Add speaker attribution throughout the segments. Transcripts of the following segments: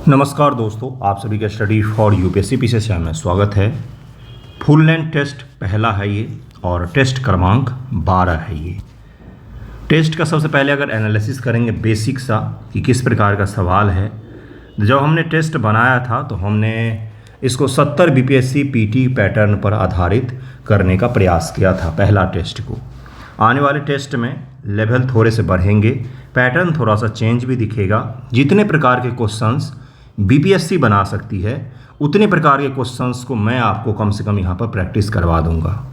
Speaker 1: नमस्कार दोस्तों, आप सभी का study for UPSC PCS channel में स्वागत है। फुल लेंथ टेस्ट पहला है ये और टेस्ट क्रमांक 12 है ये। टेस्ट का सबसे पहले अगर एनालिसिस करेंगे बेसिक सा कि किस प्रकार का सवाल है। जब हमने टेस्ट बनाया था तो हमने इसको 70 बीपीएससी पीटी पैटर्न पर आधारित करने का प्रयास किया था पहला टेस्ट को। आने वाले टेस्ट में लेवल थोड़े से बढ़ेंगे, पैटर्न थोड़ा सा चेंज भी दिखेगा। जितने प्रकार के क्वेश्चंस बीपीएससी बना सकती है उतने प्रकार के क्वेश्चंस को मैं आपको कम से कम यहाँ पर प्रैक्टिस करवा दूंगा।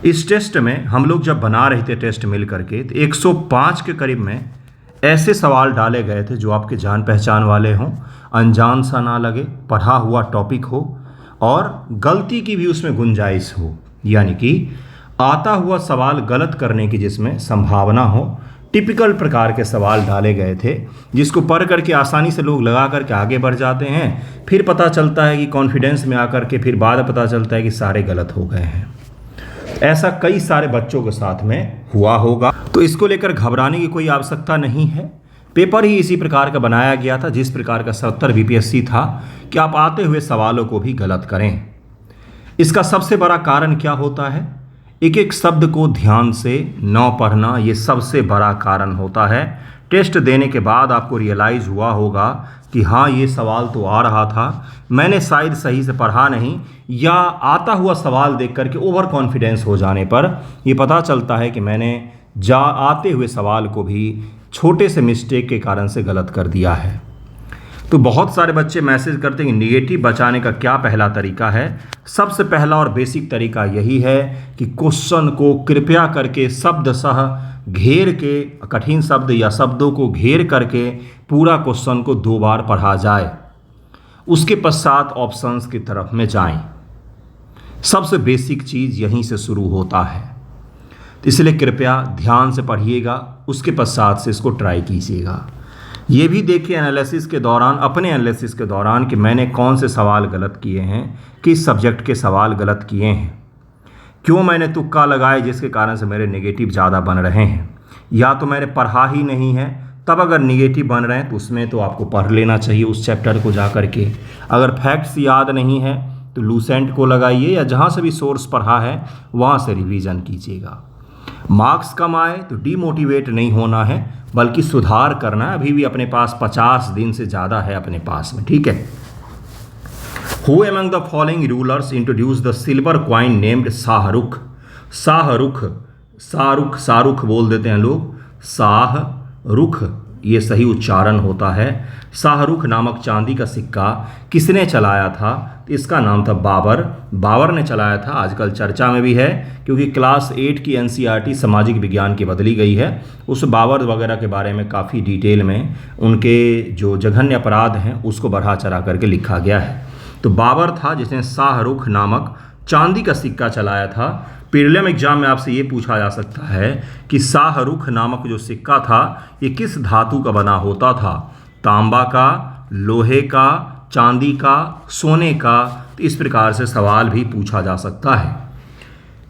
Speaker 1: इस टेस्ट में हम लोग जब बना रहे थे टेस्ट मिल करके तो 105 के करीब में ऐसे सवाल डाले गए थे जो आपके जान पहचान वाले हों, अनजान सा ना लगे, पढ़ा हुआ टॉपिक हो और गलती की भी उसमें गुंजाइश हो, यानी कि आता हुआ सवाल गलत करने की जिसमें संभावना हो। टिपिकल प्रकार के सवाल डाले गए थे जिसको पढ़ करके आसानी से लोग लगा करके आगे बढ़ जाते हैं। फिर पता चलता है कि कॉन्फिडेंस में आकर के फिर बाद पता चलता है कि सारे गलत हो गए हैं। ऐसा कई सारे बच्चों के साथ में हुआ होगा, तो इसको लेकर घबराने की कोई आवश्यकता नहीं है। पेपर ही इसी प्रकार का बनाया गया था जिस प्रकार का 70 बीपीएससी था कि आप आते हुए सवालों को भी गलत करें। इसका सबसे बड़ा कारण क्या होता है? एक एक शब्द को ध्यान से न पढ़ना, ये सबसे बड़ा कारण होता है। टेस्ट देने के बाद आपको रियलाइज़ हुआ होगा कि हाँ, ये सवाल तो आ रहा था, मैंने शायद सही से पढ़ा नहीं, या आता हुआ सवाल देख करके ओवर कॉन्फिडेंस हो जाने पर ये पता चलता है कि मैंने आते हुए सवाल को भी छोटे से मिस्टेक के कारण से गलत कर दिया है। तो बहुत सारे बच्चे मैसेज करते हैं कि निगेटिव बचाने का क्या पहला तरीका है। सबसे पहला और बेसिक तरीका यही है कि क्वेश्चन को कृपया करके शब्दशः घेर के, कठिन शब्द या शब्दों को घेर करके पूरा क्वेश्चन को 2 बार पढ़ा जाए, उसके पश्चात ऑप्शंस की तरफ में जाएं। सबसे बेसिक चीज़ यहीं से शुरू होता है, तो इसलिए कृपया ध्यान से पढ़िएगा, उसके पश्चात से इसको ट्राई कीजिएगा। ये भी देखिए एनालिसिस के दौरान, अपने एनालिसिस के दौरान, कि मैंने कौन से सवाल गलत किए हैं, किस सब्जेक्ट के सवाल गलत किए हैं, क्यों मैंने तुक्का लगाए जिसके कारण से मेरे नेगेटिव ज़्यादा बन रहे हैं, या तो मैंने पढ़ा ही नहीं है। तब अगर नेगेटिव बन रहे हैं तो उसमें तो आपको पढ़ लेना चाहिए उस चैप्टर को जा कर के। अगर फैक्ट्स याद नहीं है तो लूसेंट को लगाइए या जहाँ से भी सोर्स पढ़ा है वहाँ से रिवीजन कीजिएगा। मार्क्स कम आए तो डीमोटिवेट नहीं होना है, बल्कि सुधार करना है। अभी भी अपने पास 50 दिन से ज़्यादा है अपने पास में, ठीक है। Who among the following rulers introduced the silver coin named Shahrukh? Shahrukh बोल देते हैं लोग, शाहरुख ये सही उच्चारण होता है। शाहरुख नामक चांदी का सिक्का किसने चलाया था? इसका नाम था बाबर ने चलाया था। आजकल चर्चा में भी है क्योंकि क्लास 8 की एनसीईआरटी सामाजिक विज्ञान की बदली गई है। उस बाबर वगैरह के बारे में काफ़ी डिटेल में उनके जो जघन्य अपराध हैं उसको बढ़ा चढ़ा करके लिखा गया है। तो बाबर था जिसने शाहरुख नामक चांदी का सिक्का चलाया था। प्रीलिम एग्जाम में आपसे ये पूछा जा सकता है कि शाहरुख नामक जो सिक्का था ये किस धातु का बना होता था? तांबा का, लोहे का, चांदी का, सोने का? तो इस प्रकार से सवाल भी पूछा जा सकता है।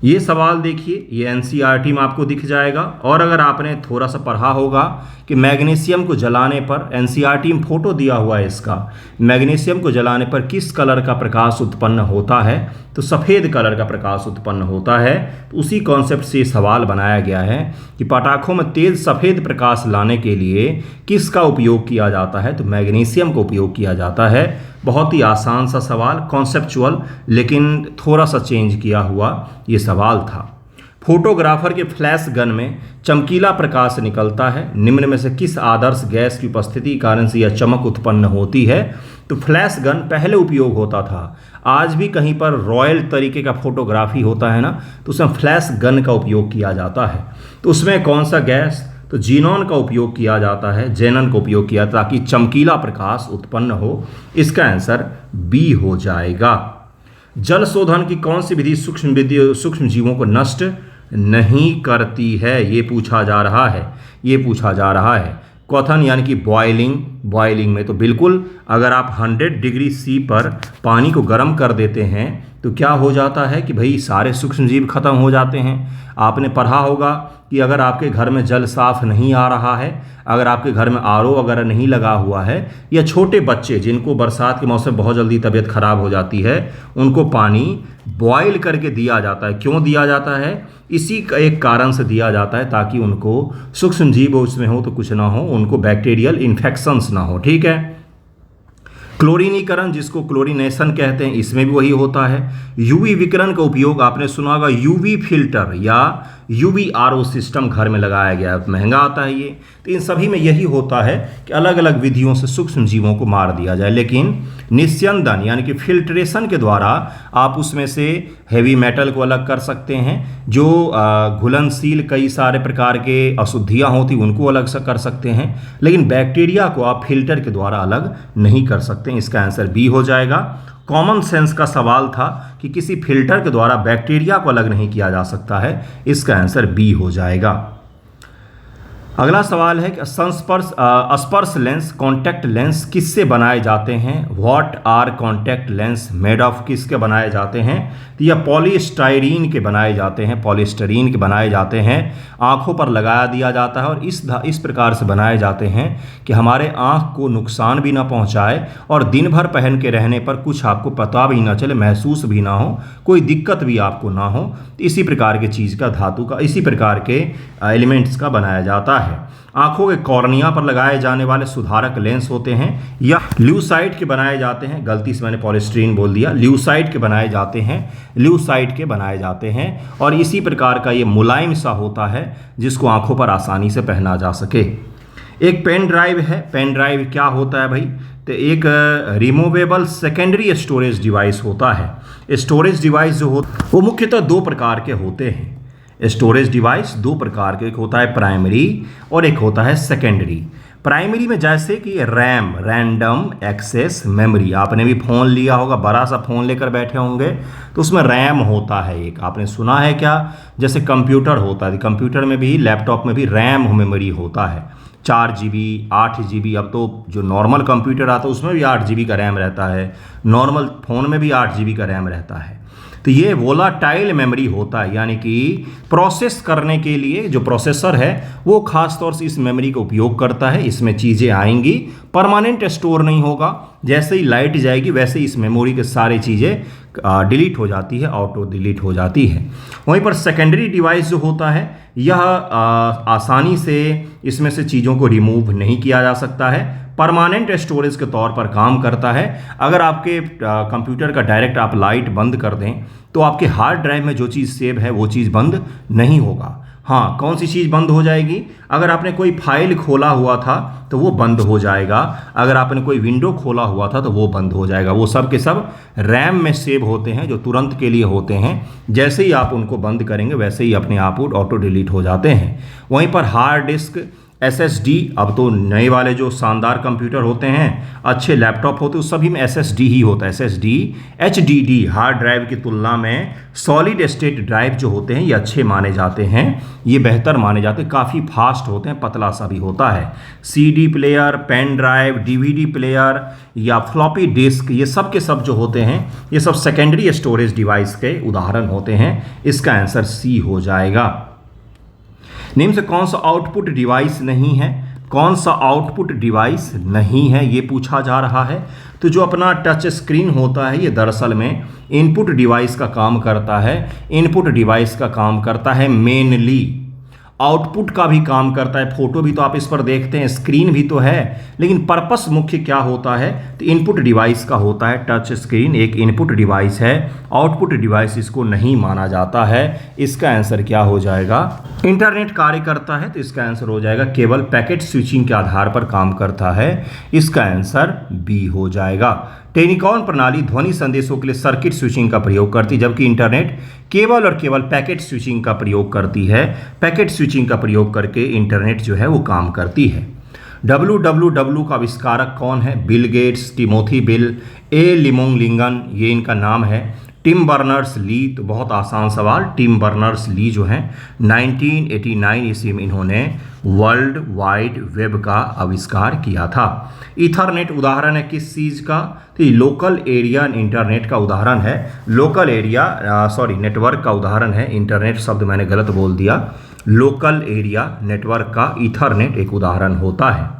Speaker 1: ये सवाल देखिए, ये एनसीईआरटी में आपको दिख जाएगा। और अगर आपने थोड़ा सा पढ़ा होगा कि मैग्नीशियम को जलाने पर, एनसीईआरटी में फोटो दिया हुआ है इसका, मैग्नीशियम को जलाने पर किस कलर का प्रकाश उत्पन्न होता है? तो सफ़ेद कलर का प्रकाश उत्पन्न होता है। तो उसी कॉन्सेप्ट से सवाल बनाया गया है कि पटाखों में तेज सफ़ेद प्रकाश लाने के लिए किसका उपयोग किया जाता है? तो मैग्नीशियम का उपयोग किया जाता है। बहुत ही आसान सा सवाल, कॉन्सेप्चुअल, लेकिन थोड़ा सा चेंज किया हुआ ये सवाल था। फोटोग्राफर के फ्लैश गन में चमकीला प्रकाश निकलता है, निम्न में से किस आदर्श गैस की उपस्थिति के कारण से यह चमक उत्पन्न होती है? तो फ्लैश गन पहले उपयोग होता था। आज भी कहीं पर रॉयल तरीके का फोटोग्राफी होता है ना, तो उसमें फ्लैश गन का उपयोग किया जाता है। तो उसमें कौन सा गैस? तो जीनॉन का उपयोग किया जाता है, जेनन का उपयोग किया ताकि चमकीला प्रकाश उत्पन्न हो। इसका आंसर बी हो जाएगा। जल शोधन की कौन सी विधि सूक्ष्म जीवों को नष्ट नहीं करती है? ये पूछा जा रहा है। क्वथन यानी कि बॉयलिंग में तो बिल्कुल, अगर आप 100 डिग्री सी पर पानी को गर्म कर देते हैं तो क्या हो जाता है कि भाई सारे सूक्ष्म जीव खत्म हो जाते हैं। आपने पढ़ा होगा कि अगर आपके घर में जल साफ नहीं आ रहा है, अगर आपके घर में आरओ वगैरह नहीं लगा हुआ है, या छोटे बच्चे जिनको बरसात के मौसम में बहुत जल्दी तबीयत खराब हो जाती है, उनको पानी बॉयल करके दिया जाता है। क्यों दिया जाता है? इसी का एक कारण से दिया जाता है ताकि उनको सूक्ष्म जीव उसमें हो तो कुछ ना हो, उनको बैक्टीरियल इन्फेक्शंस ना हो। ठीक है। क्लोरीनीकरण, जिसको क्लोरीनेशन कहते हैं, इसमें भी वही होता है। यूवी विकिरण का उपयोग आपने सुना होगा, यूवी फिल्टर या यूवी आरओ सिस्टम घर में लगाया गया है, महंगा आता है ये। तो इन सभी में यही होता है कि अलग अलग विधियों से सूक्ष्म जीवों को मार दिया जाए, लेकिन निस्यंदन यानी कि फिल्ट्रेशन के द्वारा आप उसमें से हेवी मेटल को अलग कर सकते हैं, जो घुलनशील कई सारे प्रकार के अशुद्धियाँ होती उनको अलग से कर सकते हैं, लेकिन बैक्टीरिया को आप फिल्टर के द्वारा अलग नहीं कर सकते। इसका आंसर बी हो जाएगा। कॉमन सेंस का सवाल था कि किसी फिल्टर के द्वारा बैक्टीरिया को अलग नहीं किया जा सकता है, इसका आंसर बी हो जाएगा। अगला सवाल है कि स्पर्श लेंस, कॉन्टैक्ट लेंस किससे बनाए जाते हैं? What are contact lens made of, किसके बनाए जाते हैं? तो यह पॉलीस्टाइरीन के बनाए जाते हैं, पॉलीस्टाइरीन के बनाए जाते हैं। आँखों पर लगाया दिया जाता है और इस प्रकार से बनाए जाते हैं कि हमारे आँख को नुकसान भी ना पहुँचाए और दिन भर पहन के रहने पर कुछ आपको पता भी ना चले, महसूस भी ना हो, कोई दिक्कत भी आपको ना हो। इसी प्रकार के चीज़ का, धातु का, इसी प्रकार के एलिमेंट्स का बनाया जाता है। आंखों के कॉर्निया पर लगाए जाने वाले सुधारक लेंस होते हैं या ल्यूसाइड के बनाए जाते हैं। गलती से मैंने पॉलीस्टीरीन बोल दिया, ल्यूसाइड के बनाए जाते हैं, ल्यूसाइड के बनाए जाते हैं। और इसी प्रकार का ये मुलायम सा होता है जिसको आंखों पर आसानी से पहना जा सके। एक पेन ड्राइव है। पेन ड्राइव क्या होता है भाई? तो एक रिमूवेबल सेकेंडरी स्टोरेज डिवाइस होता है। स्टोरेज डिवाइस जो होता है वो मुख्यतः दो प्रकार के होते हैं। स्टोरेज डिवाइस दो प्रकार के, एक होता है प्राइमरी और एक होता है सेकेंडरी। प्राइमरी में जैसे कि रैम, रैंडम एक्सेस मेमोरी, आपने भी फ़ोन लिया होगा, बड़ा सा फ़ोन लेकर बैठे होंगे तो उसमें रैम होता है एक, आपने सुना है क्या? जैसे कंप्यूटर होता है, कंप्यूटर में भी, लैपटॉप में भी रैम मेमोरी होता है, 4 GB, 8 GB। अब तो जो नॉर्मल कंप्यूटर आता है उसमें भी 8 GB का रैम रहता है, नॉर्मल फ़ोन में भी 8 GB का रैम रहता है। तो ये वोलाटाइल मेमोरी होता है, यानी कि प्रोसेस करने के लिए जो प्रोसेसर है वो खास तौर से इस मेमोरी का उपयोग करता है। इसमें चीज़ें आएंगी, परमानेंट स्टोर नहीं होगा, जैसे ही लाइट जाएगी वैसे ही इस मेमोरी के सारी चीज़ें डिलीट हो जाती है, ऑटो डिलीट हो जाती है। वहीं पर सेकेंडरी डिवाइस जो होता है यह आसानी से इसमें से चीज़ों को रिमूव नहीं किया जा सकता है, परमानेंट स्टोरेज के तौर पर काम करता है। अगर आपके कंप्यूटर का डायरेक्ट आप लाइट बंद कर दें तो आपके हार्ड ड्राइव में जो चीज़ सेव है वो चीज़ बंद नहीं होगा। हाँ, कौन सी चीज़ बंद हो जाएगी? अगर आपने कोई फाइल खोला हुआ था तो वो बंद हो जाएगा, अगर आपने कोई विंडो खोला हुआ था तो वो बंद हो जाएगा। वो सब के सब रैम में सेव होते हैं जो तुरंत के लिए होते हैं, जैसे ही आप उनको बंद करेंगे वैसे ही अपने आप ऑटो डिलीट हो जाते हैं। वहीं पर हार्ड डिस्क, SSD, अब तो नए वाले जो शानदार कंप्यूटर होते हैं, अच्छे लैपटॉप होते हैं, उस सभी में SSD ही होता है। SSD, HDD हार्ड ड्राइव की तुलना में सॉलिड स्टेट ड्राइव जो होते हैं ये अच्छे माने जाते हैं, ये बेहतर माने जाते हैं, काफ़ी फास्ट होते हैं, पतला सा भी होता है। CD player, pen drive, DVD player या फ्लॉपी डिस्क, ये सब के सब जो होते हैं ये सब सेकेंडरी स्टोरेज डिवाइस के उदाहरण होते हैं। इसका आंसर C हो जाएगा। निम्न से कौन सा आउटपुट डिवाइस नहीं है? कौन सा आउटपुट डिवाइस नहीं है ये पूछा जा रहा है। तो जो अपना टच स्क्रीन होता है ये दरअसल में इनपुट डिवाइस का काम करता है। इनपुट डिवाइस का काम करता है मेनली, आउटपुट का भी काम करता है। फोटो भी तो आप इस पर देखते हैं, स्क्रीन भी तो है, लेकिन पर्पस मुख्य क्या होता है? तो इनपुट डिवाइस का होता है। टच स्क्रीन एक इनपुट डिवाइस है, आउटपुट डिवाइस इसको नहीं माना जाता है। इसका आंसर क्या हो जाएगा? इंटरनेट कार्य करता है तो इसका आंसर हो जाएगा केवल पैकेट स्विचिंग के आधार पर काम करता है। इसका आंसर बी हो जाएगा। टेलीकॉम प्रणाली ध्वनि संदेशों के लिए सर्किट स्विचिंग का प्रयोग करती है, जबकि इंटरनेट केवल और केवल पैकेट स्विचिंग का प्रयोग करती है। पैकेट स्विचिंग का प्रयोग करके इंटरनेट जो है वो काम करती है। WWW का आविष्कारक कौन है? बिल गेट्स, टिमोथी बिल, ए लिमोंग-लिंगन, ये इनका नाम है। टिम बर्नर्स ली, तो बहुत आसान सवाल, टिम बर्नर्स ली जो हैं 1989 ईस्वी में इन्होंने वर्ल्ड वाइड वेब का आविष्कार किया था। ईथरनेट उदाहरण है किस चीज़ का? तो ये लोकल एरिया इंटरनेट का उदाहरण है। लोकल एरिया नेटवर्क का उदाहरण है। इंटरनेट शब्द मैंने गलत बोल दिया। लोकल एरिया नेटवर्क का ईथरनेट एक उदाहरण होता है।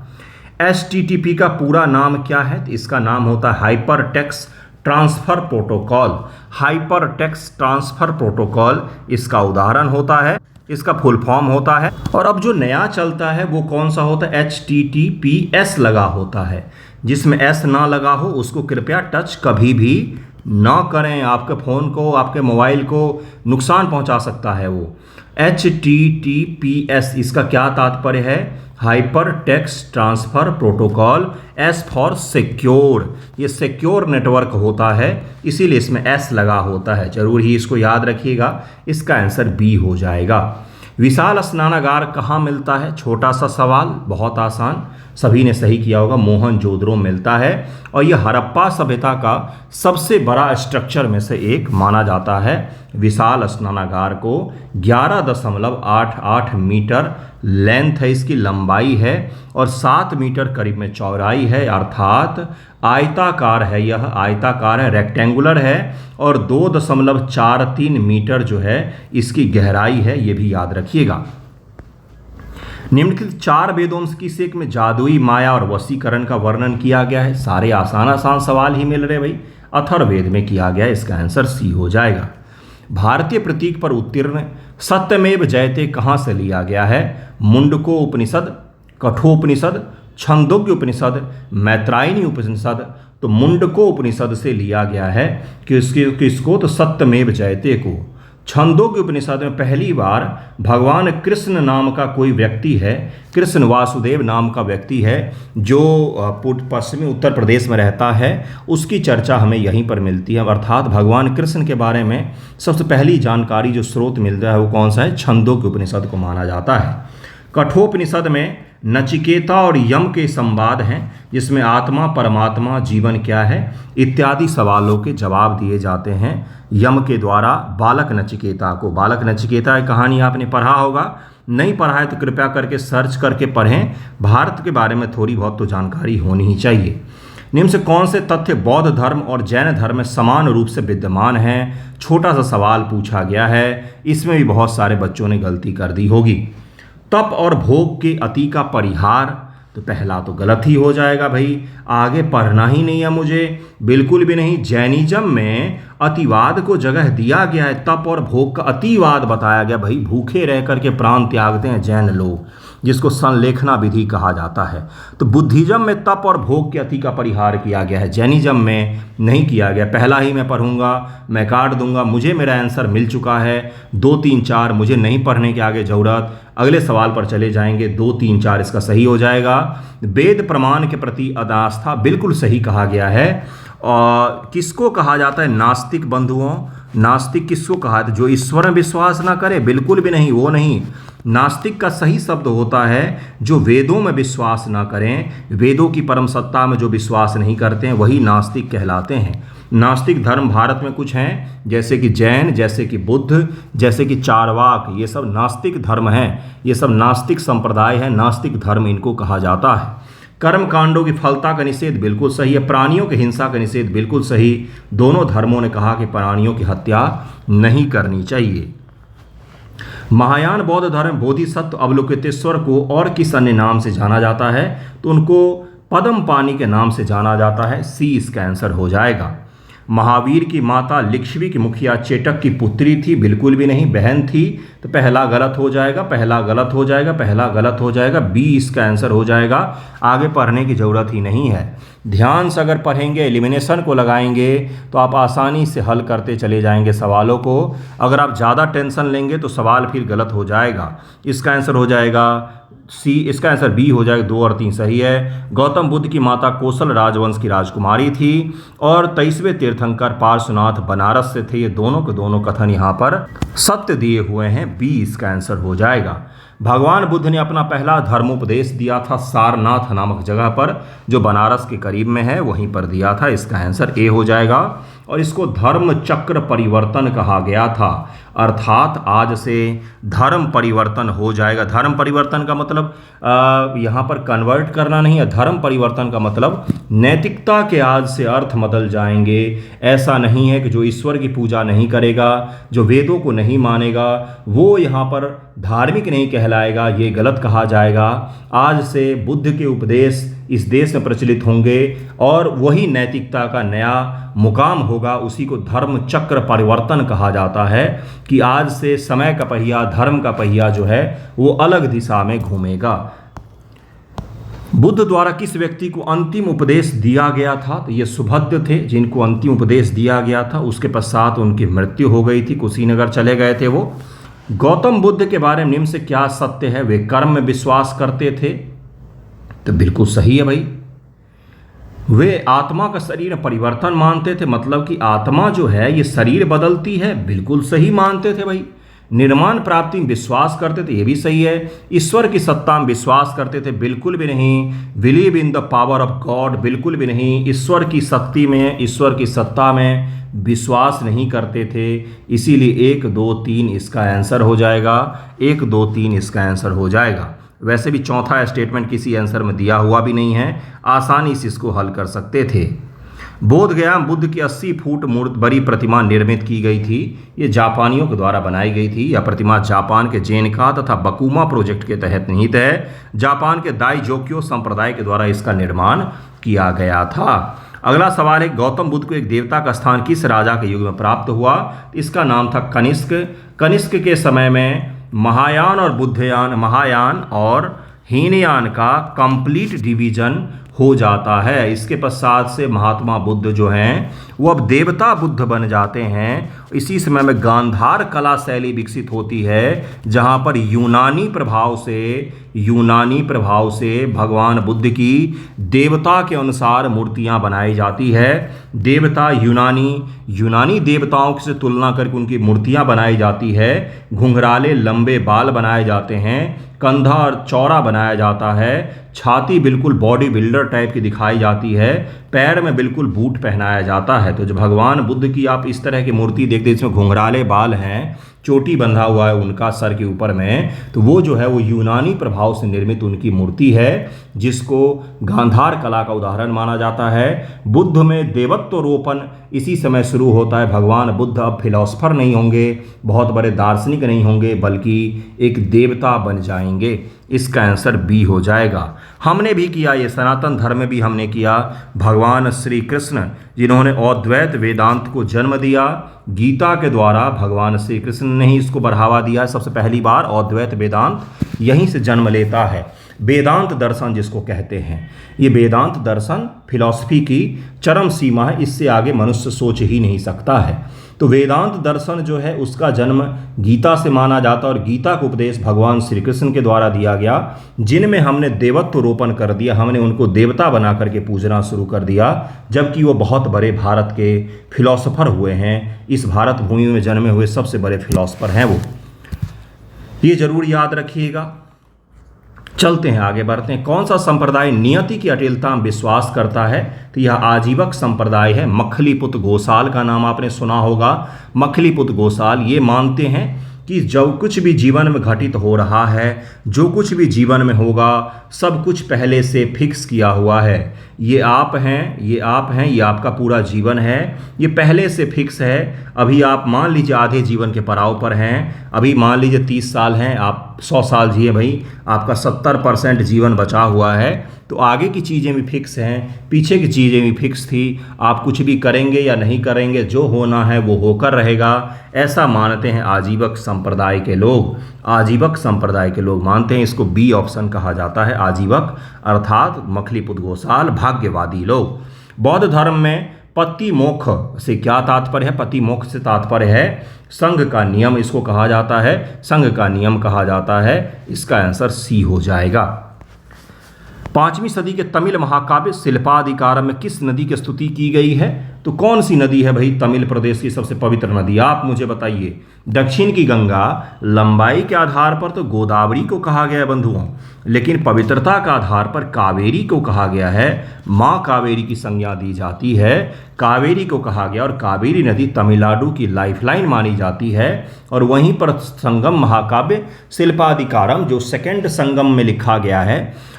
Speaker 1: HTTP का पूरा नाम क्या है? तो इसका नाम होता है hyper text transfer protocol. Hyper text transfer protocol इसका उदाहरण होता है, इसका फुल फॉर्म होता है। और अब जो नया चलता है वो कौन सा होता है? HTTPS लगा होता है। जिसमें S ना लगा हो उसको कृपया टच कभी भी ना करें, आपके फ़ोन को, आपके मोबाइल को नुकसान पहुंचा सकता है वो। HTTPS इसका क्या तात्पर्य है? Hyper text transfer protocol, S for secure. ये सिक्योर नेटवर्क होता है, इसीलिए इसमें S लगा होता है। जरूर ही इसको याद रखिएगा, इसका आंसर B हो जाएगा। विशाल स्नानागार कहाँ मिलता है? छोटा सा सवाल, बहुत आसान, सभी ने सही किया होगा, मोहनजोदड़ो मिलता है। और यह हड़प्पा सभ्यता का सबसे बड़ा स्ट्रक्चर में से एक माना जाता है। विशाल स्नानागार को 11.88 मीटर लेंथ है, इसकी लंबाई है, और 7 मीटर करीब में चौड़ाई है, अर्थात आयताकार है। यह आयताकार है, रेक्टेंगुलर है, और 2.43 मीटर जो है इसकी गहराई है, ये भी याद रखिएगा। निम्नलिखित 4 वेदों की सेक में जादुई माया और वशीकरण का वर्णन किया गया है। सारे आसान आसान सवाल ही मिल रहे भाई। अथर्ववेद में किया गया, इसका आंसर सी हो जाएगा। भारतीय प्रतीक पर उत्तीर्ण सत्यमेव जयते कहाँ से लिया गया है? मुंडको उपनिषद, कठोपनिषद, छंदोग्य उपनिषद, मैत्रायणी उपनिषद। तो मुंडको उपनिषद से लिया गया है। किसको? तो सत्यमेव जयते को। छंदोग्य उपनिषद में पहली बार भगवान कृष्ण नाम का कोई व्यक्ति है, कृष्ण वासुदेव नाम का व्यक्ति है, जो पश्चिमी उत्तर प्रदेश में रहता है, उसकी चर्चा हमें यहीं पर मिलती है। अर्थात भगवान कृष्ण के बारे में सबसे पहली जानकारी जो स्रोत मिलता है वो कौन सा है? छंदोग्य उपनिषद को माना जाता है। कठोपनिषद में नचिकेता और यम के संवाद हैं, जिसमें आत्मा, परमात्मा, जीवन क्या है इत्यादि सवालों के जवाब दिए जाते हैं यम के द्वारा बालक नचिकेता को। बालक नचिकेता की कहानी आपने पढ़ा होगा, नहीं पढ़ा है तो कृपया करके सर्च करके पढ़ें। भारत के बारे में थोड़ी बहुत तो जानकारी होनी ही चाहिए। निम्न से कौन से तथ्य बौद्ध धर्म और जैन धर्म में समान रूप से विद्यमान हैं? छोटा सा सवाल पूछा गया है, इसमें भी बहुत सारे बच्चों ने गलती कर दी होगी। तप और भोग के अति का परिहार, तो पहला तो गलत ही हो जाएगा भाई, आगे पढ़ना ही नहीं है मुझे, बिल्कुल भी नहीं। जैनिज्म में अतिवाद को जगह दिया गया है, तप और भोग का अतिवाद बताया गया। भाई भूखे रह करके प्राण त्यागते हैं जैन लोग, जिसको संलेखना विधि कहा जाता है। तो बुद्धिज्म में तप और भोग के अति का परिहार किया गया है, जैनिज्म में नहीं किया गया। पहला ही मैं पढ़ूंगा, मैं काट दूंगा, मुझे मेरा आंसर मिल चुका है। 2, 3, 4 मुझे नहीं पढ़ने की आगे ज़रूरत। अगले सवाल पर चले जाएंगे। 2, 3, 4 इसका सही हो जाएगा। वेद प्रमाण के प्रति अनास्था, बिल्कुल सही कहा गया है। और किसको कहा जाता है? नास्तिक बंधुओं। नास्तिक किसको कहा है? जो ईश्वर में विश्वास ना करे, बिल्कुल भी नहीं, वो नहीं। नास्तिक का सही शब्द होता है जो वेदों में विश्वास ना करें, वेदों की परम सत्ता में जो विश्वास नहीं करते हैं, वही नास्तिक कहलाते हैं। नास्तिक धर्म भारत में कुछ हैं, जैसे कि जैन, जैसे कि बुद्ध, जैसे कि चारवाक, ये सब नास्तिक धर्म हैं, ये सब नास्तिक संप्रदाय है, नास्तिक धर्म इनको कहा जाता है। कर्म कांडों की फलता का निषेध बिल्कुल सही है, प्राणियों की हिंसा का निषेध बिल्कुल सही। दोनों धर्मों ने कहा कि प्राणियों की हत्या नहीं करनी चाहिए। महायान बौद्ध धर्म बोधिसत्व अवलोकितेश्वर को और किस अन्य नाम से जाना जाता है? तो उनको पद्मपाणि के नाम से जाना जाता है। सी इसका आंसर हो जाएगा। महावीर की माता लिच्छवी की मुखिया चेटक की पुत्री थी, बिल्कुल भी नहीं, बहन थी। तो पहला गलत हो जाएगा, पहला गलत हो जाएगा, पहला गलत हो जाएगा। बी इसका आंसर हो जाएगा। आगे पढ़ने की ज़रूरत ही नहीं है। ध्यान से अगर पढ़ेंगे, एलिमिनेशन को लगाएंगे तो आप आसानी से हल करते चले जाएंगे सवालों को। अगर आप ज़्यादा टेंशन लेंगे तो सवाल फिर गलत हो जाएगा। इसका आंसर हो जाएगा सी, इसका आंसर बी हो जाएगा। 2 और 3 सही है। गौतम बुद्ध की माता कौशल राजवंश की राजकुमारी थी और 23वें तीर्थंकर पार्श्वनाथ बनारस से थे। ये दोनों के दोनों कथन यहाँ पर सत्य दिए हुए हैं। बी इसका आंसर हो जाएगा। भगवान बुद्ध ने अपना पहला धर्मोपदेश दिया था सारनाथ नामक जगह पर, जो बनारस के करीब में है, वहीं पर दिया था। इसका आंसर ए हो जाएगा। और इसको धर्म चक्र परिवर्तन कहा गया था। अर्थात आज से धर्म परिवर्तन हो जाएगा। धर्म परिवर्तन का मतलब यहाँ पर कन्वर्ट करना नहीं है, धर्म परिवर्तन का मतलब नैतिकता के आज से अर्थ बदल जाएंगे। ऐसा नहीं है कि जो ईश्वर की पूजा नहीं करेगा, जो वेदों को नहीं मानेगा, वो यहाँ पर धार्मिक नहीं कहलाएगा, ये गलत कहा जाएगा। आज से बुद्ध के उपदेश इस देश में प्रचलित होंगे और वही नैतिकता का नया मुकाम होगा। उसी को धर्म चक्र परिवर्तन कहा जाता है कि आज से समय का पहिया, धर्म का पहिया जो है वो अलग दिशा में घूमेगा। बुद्ध द्वारा किस व्यक्ति को अंतिम उपदेश दिया गया था? तो ये सुभद्र थे जिनको अंतिम उपदेश दिया गया था। उसके पश्चात उनकी मृत्यु हो गई थी, कुशीनगर चले गए थे वो। गौतम बुद्ध के बारे में निम्न से क्या सत्य है? वे कर्म में विश्वास करते थे, तो बिल्कुल सही है भाई। वे आत्मा का शरीर में परिवर्तन मानते थे, मतलब कि आत्मा जो है ये शरीर बदलती है, बिल्कुल सही मानते थे भाई। निर्माण प्राप्ति में विश्वास करते थे, ये भी सही है। ईश्वर की सत्ता में विश्वास करते थे, बिल्कुल भी नहीं। Believe in the power of God, बिल्कुल भी नहीं। ईश्वर की शक्ति में, ईश्वर की सत्ता में विश्वास नहीं करते थे। इसीलिए 1, 2, 3 इसका आंसर हो जाएगा। 1, 2, 3 इसका आंसर हो जाएगा। वैसे भी चौथा स्टेटमेंट किसी आंसर में दिया हुआ भी नहीं है, आसानी से इसको हल कर सकते थे। बोधगया में बुद्ध की 80 फुट बड़ी प्रतिमा निर्मित की गई थी। ये जापानियों के द्वारा बनाई गई थी। यह प्रतिमा जापान के जेनका तथा बकुमा प्रोजेक्ट के तहत निहित है। जापान के दाइजोक्यो संप्रदाय के द्वारा इसका निर्माण किया गया था। अगला सवाल है, गौतम बुद्ध को एक देवता का स्थान किस राजा के युग में प्राप्त हुआ? इसका नाम था कनिष्क। कनिष्क के समय में महायान और हीनयान का कंप्लीट डिवीजन हो जाता है। इसके पश्चात से महात्मा बुद्ध जो हैं वो अब देवता बुद्ध बन जाते हैं। इसी समय में गांधार कला शैली विकसित होती है, जहाँ पर यूनानी प्रभाव से भगवान बुद्ध की देवता के अनुसार मूर्तियाँ बनाई जाती है। देवता यूनानी देवताओं से तुलना करके उनकी मूर्तियाँ बनाई जाती है। घुंघराले लंबे बाल बनाए जाते हैं, कंधा और चौड़ा बनाया जाता है, छाती बिल्कुल बॉडी बिल्डर टाइप की दिखाई जाती है, पैर में बिल्कुल बूट पहनाया जाता है। तो जो भगवान बुद्ध की आप इस तरह की मूर्ति देखते हैं, इसमें घुंघराले बाल हैं, चोटी बंधा हुआ है उनका सर के ऊपर में, तो वो जो है वो यूनानी प्रभाव से निर्मित उनकी मूर्ति है, जिसको गांधार कला का उदाहरण माना जाता है। बुद्ध में देवत्वरोपण इसी समय शुरू होता है। भगवान बुद्ध अब फिलॉसफर नहीं होंगे, बहुत बड़े दार्शनिक नहीं होंगे, बल्कि एक देवता बन जाएंगे। इसका आंसर बी हो जाएगा। हमने भी किया, ये सनातन धर्म में भी हमने किया। भगवान श्री कृष्ण जिन्होंने अद्वैत वेदांत को जन्म दिया, गीता के द्वारा भगवान श्री कृष्ण ने ही इसको बढ़ावा दिया। सबसे पहली बार अद्वैत वेदांत यहीं से जन्म लेता है। वेदांत दर्शन जिसको कहते हैं, ये वेदांत दर्शन फिलॉसफी की चरम सीमा है, इससे आगे मनुष्य सोच ही नहीं सकता है। तो वेदांत दर्शन जो है उसका जन्म गीता से माना जाता है और गीता का उपदेश भगवान श्री कृष्ण के द्वारा दिया गया, जिनमें हमने देवत्वरोपण कर दिया, हमने उनको देवता बना करके पूजना शुरू कर दिया, जबकि वो बहुत बड़े भारत के फिलॉसफर हुए हैं। इस भारत भूमि में जन्मे हुए सबसे बड़े फिलॉसफर हैं वो, ये जरूर याद रखिएगा। चलते हैं, आगे बढ़ते हैं। कौन सा संप्रदाय नियति की अटलता में विश्वास करता है? तो यह आजीवक संप्रदाय है। मखलीपुत गोसाल का नाम आपने सुना होगा। मखलीपुत गोसाल ये मानते हैं कि जो कुछ भी जीवन में घटित हो रहा है, जो कुछ भी जीवन में होगा, सब कुछ पहले से फिक्स किया हुआ है। ये आप हैं, ये आपका पूरा जीवन है, ये पहले से फिक्स है। अभी आप मान लीजिए आधे जीवन के पड़ाव पर हैं, अभी मान लीजिए 30 साल हैं, आप 100 साल जिए भाई, आपका 70% जीवन बचा हुआ है। तो आगे की चीज़ें भी फिक्स हैं, पीछे की चीज़ें भी फिक्स थी। आप कुछ भी करेंगे या नहीं करेंगे, जो होना है वो होकर रहेगा। ऐसा मानते हैं आजीवक संप्रदाय के लोग। आजीवक संप्रदाय के लोग मानते हैं, इसको बी ऑप्शन कहा जाता है, आजीवक अर्थात मखलीपुत गोसाल, भाग्यवादी लोग। बौद्ध धर्म में पति मोक्ष से क्या तात्पर्य है? पति मोक्ष से तात्पर्य है संघ का नियम, इसको कहा जाता है, संघ का नियम कहा जाता है। इसका आंसर सी हो जाएगा। 5वीं सदी के तमिल महाकाव्य शिल्पाधिकारम में किस नदी की स्तुति की गई है? तो कौन सी नदी है भाई तमिल प्रदेश की सबसे पवित्र नदी? आप मुझे बताइए। दक्षिण की गंगा, लंबाई के आधार पर तो गोदावरी को कहा गया है बंधुओं, लेकिन पवित्रता के आधार पर कावेरी को कहा गया है। माँ कावेरी की संज्ञा दी जाती है, कावेरी को कहा गया। और कावेरी नदी तमिलनाडु की लाइफलाइन मानी जाती है। और वहीं पर संगम महाकाव्य शिल्पाधिकारम जो सेकंड संगम में लिखा गया है,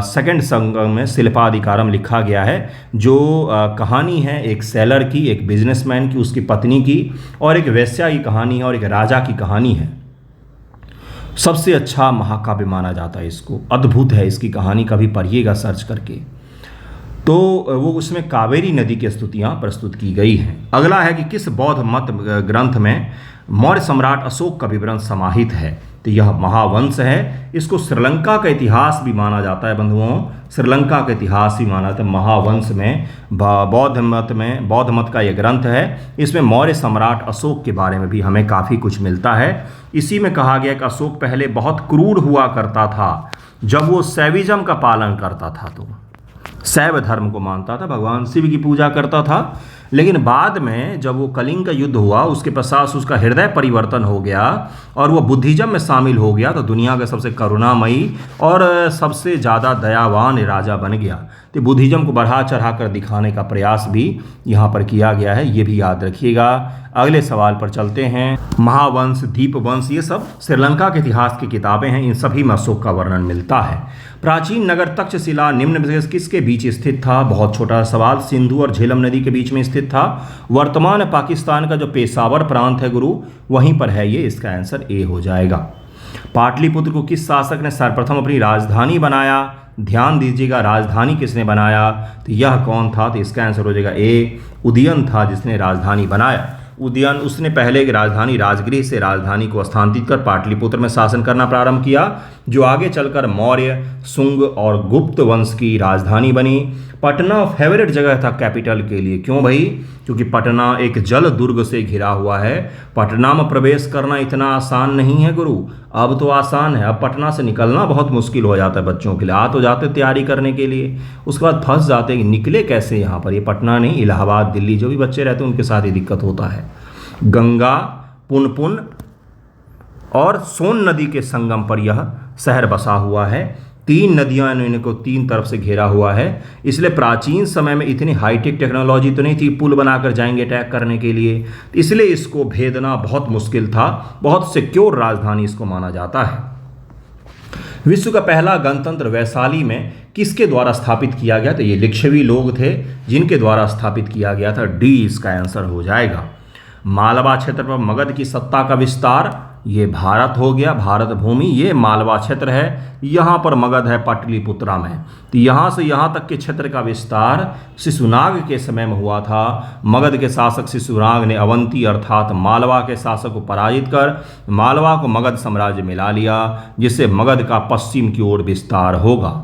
Speaker 1: सेकंड संगम में शिल्पाधिकारम लिखा गया है, जो कहानी है एक सेलर की, एक बिजनेसमैन की, उसकी पत्नी की, और एक वेश्या की कहानी है, और एक राजा की कहानी है। सबसे अच्छा महाकाव्य माना जाता है इसको। अद्भुत है इसकी कहानी, कभी पढ़िएगा सर्च करके। तो वो उसमें कावेरी नदी की स्तुतियाँ प्रस्तुत की गई हैं। अगला है कि किस बौद्ध मत ग्रंथ में मौर्य सम्राट अशोक का विवरण समाहित है? तो यह महावंश है। इसको श्रीलंका का इतिहास भी माना जाता है बंधुओं, श्रीलंका का इतिहास भी माना जाता है। महावंश में बौद्ध मत का यह ग्रंथ है। इसमें मौर्य सम्राट अशोक के बारे में भी हमें काफ़ी कुछ मिलता है। इसी में कहा गया कि अशोक पहले बहुत क्रूर हुआ करता था जब वो शैविज्म का पालन करता था, तो शैव धर्म को मानता था, भगवान शिव की पूजा करता था। लेकिन बाद में जब वो कलिंग का युद्ध हुआ, उसके पश्चात उसका हृदय परिवर्तन हो गया और वो बुद्धिज्म में शामिल हो गया, तो दुनिया का सबसे करुणामयी और सबसे ज़्यादा दयावान राजा बन गया। तो बुद्धिज्म को बढ़ा चढ़ा कर दिखाने का प्रयास भी यहाँ पर किया गया है, ये भी याद रखिएगा। अगले सवाल पर चलते हैं। महावंश, दीपवंश, ये सब श्रीलंका के इतिहास की किताबें हैं, इन सभी में अशोक का वर्णन मिलता है। प्राचीन नगर तक्षशिला निम्न में से किसके बीच स्थित था? बहुत छोटा सवाल। सिंधु और झेलम नदी के बीच में स्थित था। वर्तमान पाकिस्तान का जो पेशावर प्रांत है गुरु, वहीं पर है ये। इसका आंसर ए हो जाएगा। पाटलिपुत्र को किस शासक ने सर्वप्रथम अपनी राजधानी बनाया? ध्यान दीजिएगा, राजधानी किसने बनाया? तो यह कौन था? तो इसका आंसर हो जाएगा ए, उदयन था जिसने राजधानी बनाया। उदयन, उसने पहले एक राजधानी राजगृह से राजधानी को स्थानांतरित कर पाटलिपुत्र में शासन करना प्रारंभ किया, जो आगे चलकर मौर्य, शुंग और गुप्त वंश की राजधानी बनी। पटना फेवरेट जगह था कैपिटल के लिए। क्यों भाई? क्योंकि पटना एक जल दुर्ग से घिरा हुआ है। पटना में प्रवेश करना इतना आसान नहीं है गुरु। अब तो आसान है, अब पटना से निकलना बहुत मुश्किल हो जाता है बच्चों के लिए। आ तो जाते तैयारी करने के लिए, उसके बाद फंस जाते हैं कि निकले कैसे यहाँ पर। ये पटना नहीं, इलाहाबाद, दिल्ली जो भी बच्चे रहते हैं उनके साथ ही दिक्कत होता है। गंगा, पुनपुन और सोन नदी के संगम पर यह शहर बसा हुआ है। 3 नदियां इनको 3 तरफ से घेरा हुआ है। इसलिए प्राचीन समय में इतनी हाईटेक टेक्नोलॉजी तो नहीं थी, पुल बनाकर जाएंगे अटैक करने के लिए, इसलिए इसको भेदना बहुत मुश्किल था। बहुत सिक्योर राजधानी इसको माना जाता है। विश्व का पहला गणतंत्र वैशाली में किसके द्वारा स्थापित किया गया? तो ये लिच्छवी लोग थे जिनके द्वारा स्थापित किया गया था। डी इसका आंसर हो जाएगा। मालवा क्षेत्र पर मगध की सत्ता का विस्तार, ये भारत हो गया, भारत भूमि, ये मालवा क्षेत्र है। यहाँ पर मगध है पाटलिपुत्रा में। तो यहाँ से यहाँ तक के क्षेत्र का विस्तार शिशुनाग के समय में हुआ था। मगध के शासक शिशुनाग ने अवंती अर्थात मालवा के शासक को पराजित कर मालवा को मगध साम्राज्य मिला लिया, जिससे मगध का पश्चिम की ओर विस्तार होगा।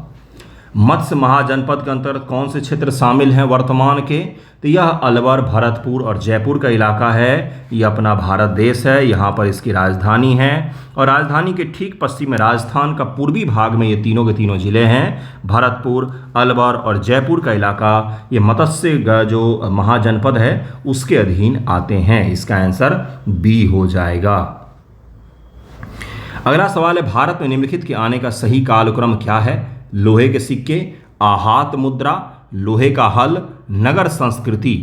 Speaker 1: मत्स्य महाजनपद के अंतर्गत कौन से क्षेत्र शामिल हैं वर्तमान के? तो यह अलवर, भरतपुर और जयपुर का इलाका है। यह अपना भारत देश है, यहाँ पर इसकी राजधानी है। और राजधानी के ठीक पश्चिम में राजस्थान का पूर्वी भाग में ये तीनों के तीनों जिले हैं। भरतपुर, अलवर और जयपुर का इलाका ये मत्स्य जो महाजनपद है उसके अधीन आते हैं। इसका आंसर बी हो जाएगा। अगला सवाल है, भारत में निम्नलिखित के आने का सही कालक्रम क्या है? लोहे के सिक्के, आहत मुद्रा, लोहे का हल, नगर संस्कृति।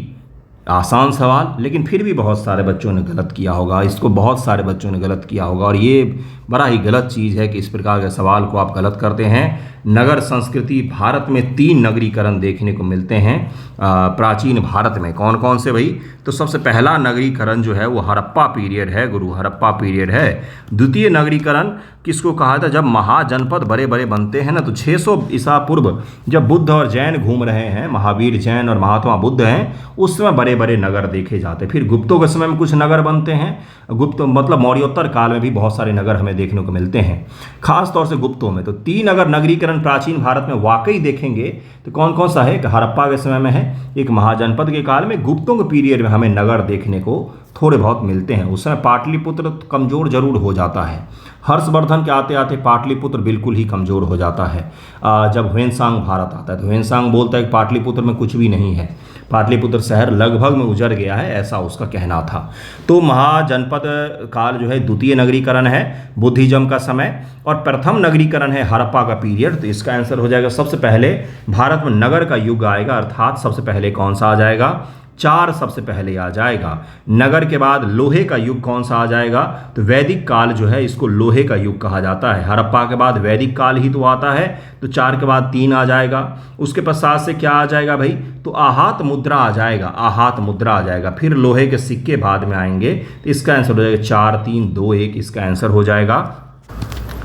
Speaker 1: आसान सवाल, लेकिन फिर भी बहुत सारे बच्चों ने गलत किया होगा। इसको बहुत सारे बच्चों ने गलत किया होगा और ये बड़ा ही गलत चीज़ है कि इस प्रकार के सवाल को आप गलत करते हैं। नगर संस्कृति, भारत में 3 नगरीकरण देखने को मिलते हैं प्राचीन भारत में। कौन कौन से भाई? तो सबसे पहला नगरीकरण जो है वो हड़प्पा पीरियड है गुरु, हड़प्पा पीरियड है। द्वितीय नगरीकरण किसको कहा था? जब महाजनपद बड़े बड़े बनते हैं ना, तो 600 ईसा पूर्व जब बुद्ध और जैन घूम रहे हैं, महावीर जैन और महात्मा बुद्ध हैं, उस समय बड़े बड़े नगर देखे जाते हैं। फिर गुप्तों के समय में कुछ नगर बनते हैं। गुप्त मतलब मौर्योत्तर काल में भी बहुत सारे नगर हमें देखने को मिलते हैं, खास तौर से गुप्तों में। तो 3 अगर नगरीकरण प्राचीन भारत में वाकई देखेंगे तो कौन कौन सा है? हड़प्पा के समय में है, एक महाजनपद के काल में, गुप्तों के पीरियड में हमें नगर देखने को थोड़े बहुत मिलते हैं। उस समय पाटलिपुत्र कमजोर जरूर हो जाता है। हर्षवर्धन के आते आते पाटलिपुत्र बिल्कुल ही कमज़ोर हो जाता है। जब ह्वेनसांग भारत आता है तो ह्वेनसांग बोलता है कि पाटलिपुत्र में कुछ भी नहीं है, पाटलिपुत्र शहर लगभग में उजड़ गया है, ऐसा उसका कहना था। तो महाजनपद काल जो है द्वितीय नगरीकरण है, बुद्धिज्म का समय, और प्रथम नगरीकरण है हड़प्पा का पीरियड। तो इसका आंसर हो जाएगा सबसे पहले भारत में नगर का युग आएगा, अर्थात सबसे पहले कौन सा आ जाएगा, 4 सबसे पहले आ जाएगा। नगर के बाद लोहे का युग कौन सा आ जाएगा, तो वैदिक काल जो है इसको लोहे का युग कहा जाता है। हड़प्पा के बाद वैदिक काल ही तो आता है, तो 4 के बाद 3 आ जाएगा। उसके पश्चात से क्या आ जाएगा भाई, तो आहत मुद्रा आ जाएगा, आहत मुद्रा आ जाएगा। फिर लोहे के सिक्के बाद में आएंगे। तो इसका आंसर हो जाएगा 4 3 2 1, इसका आंसर हो जाएगा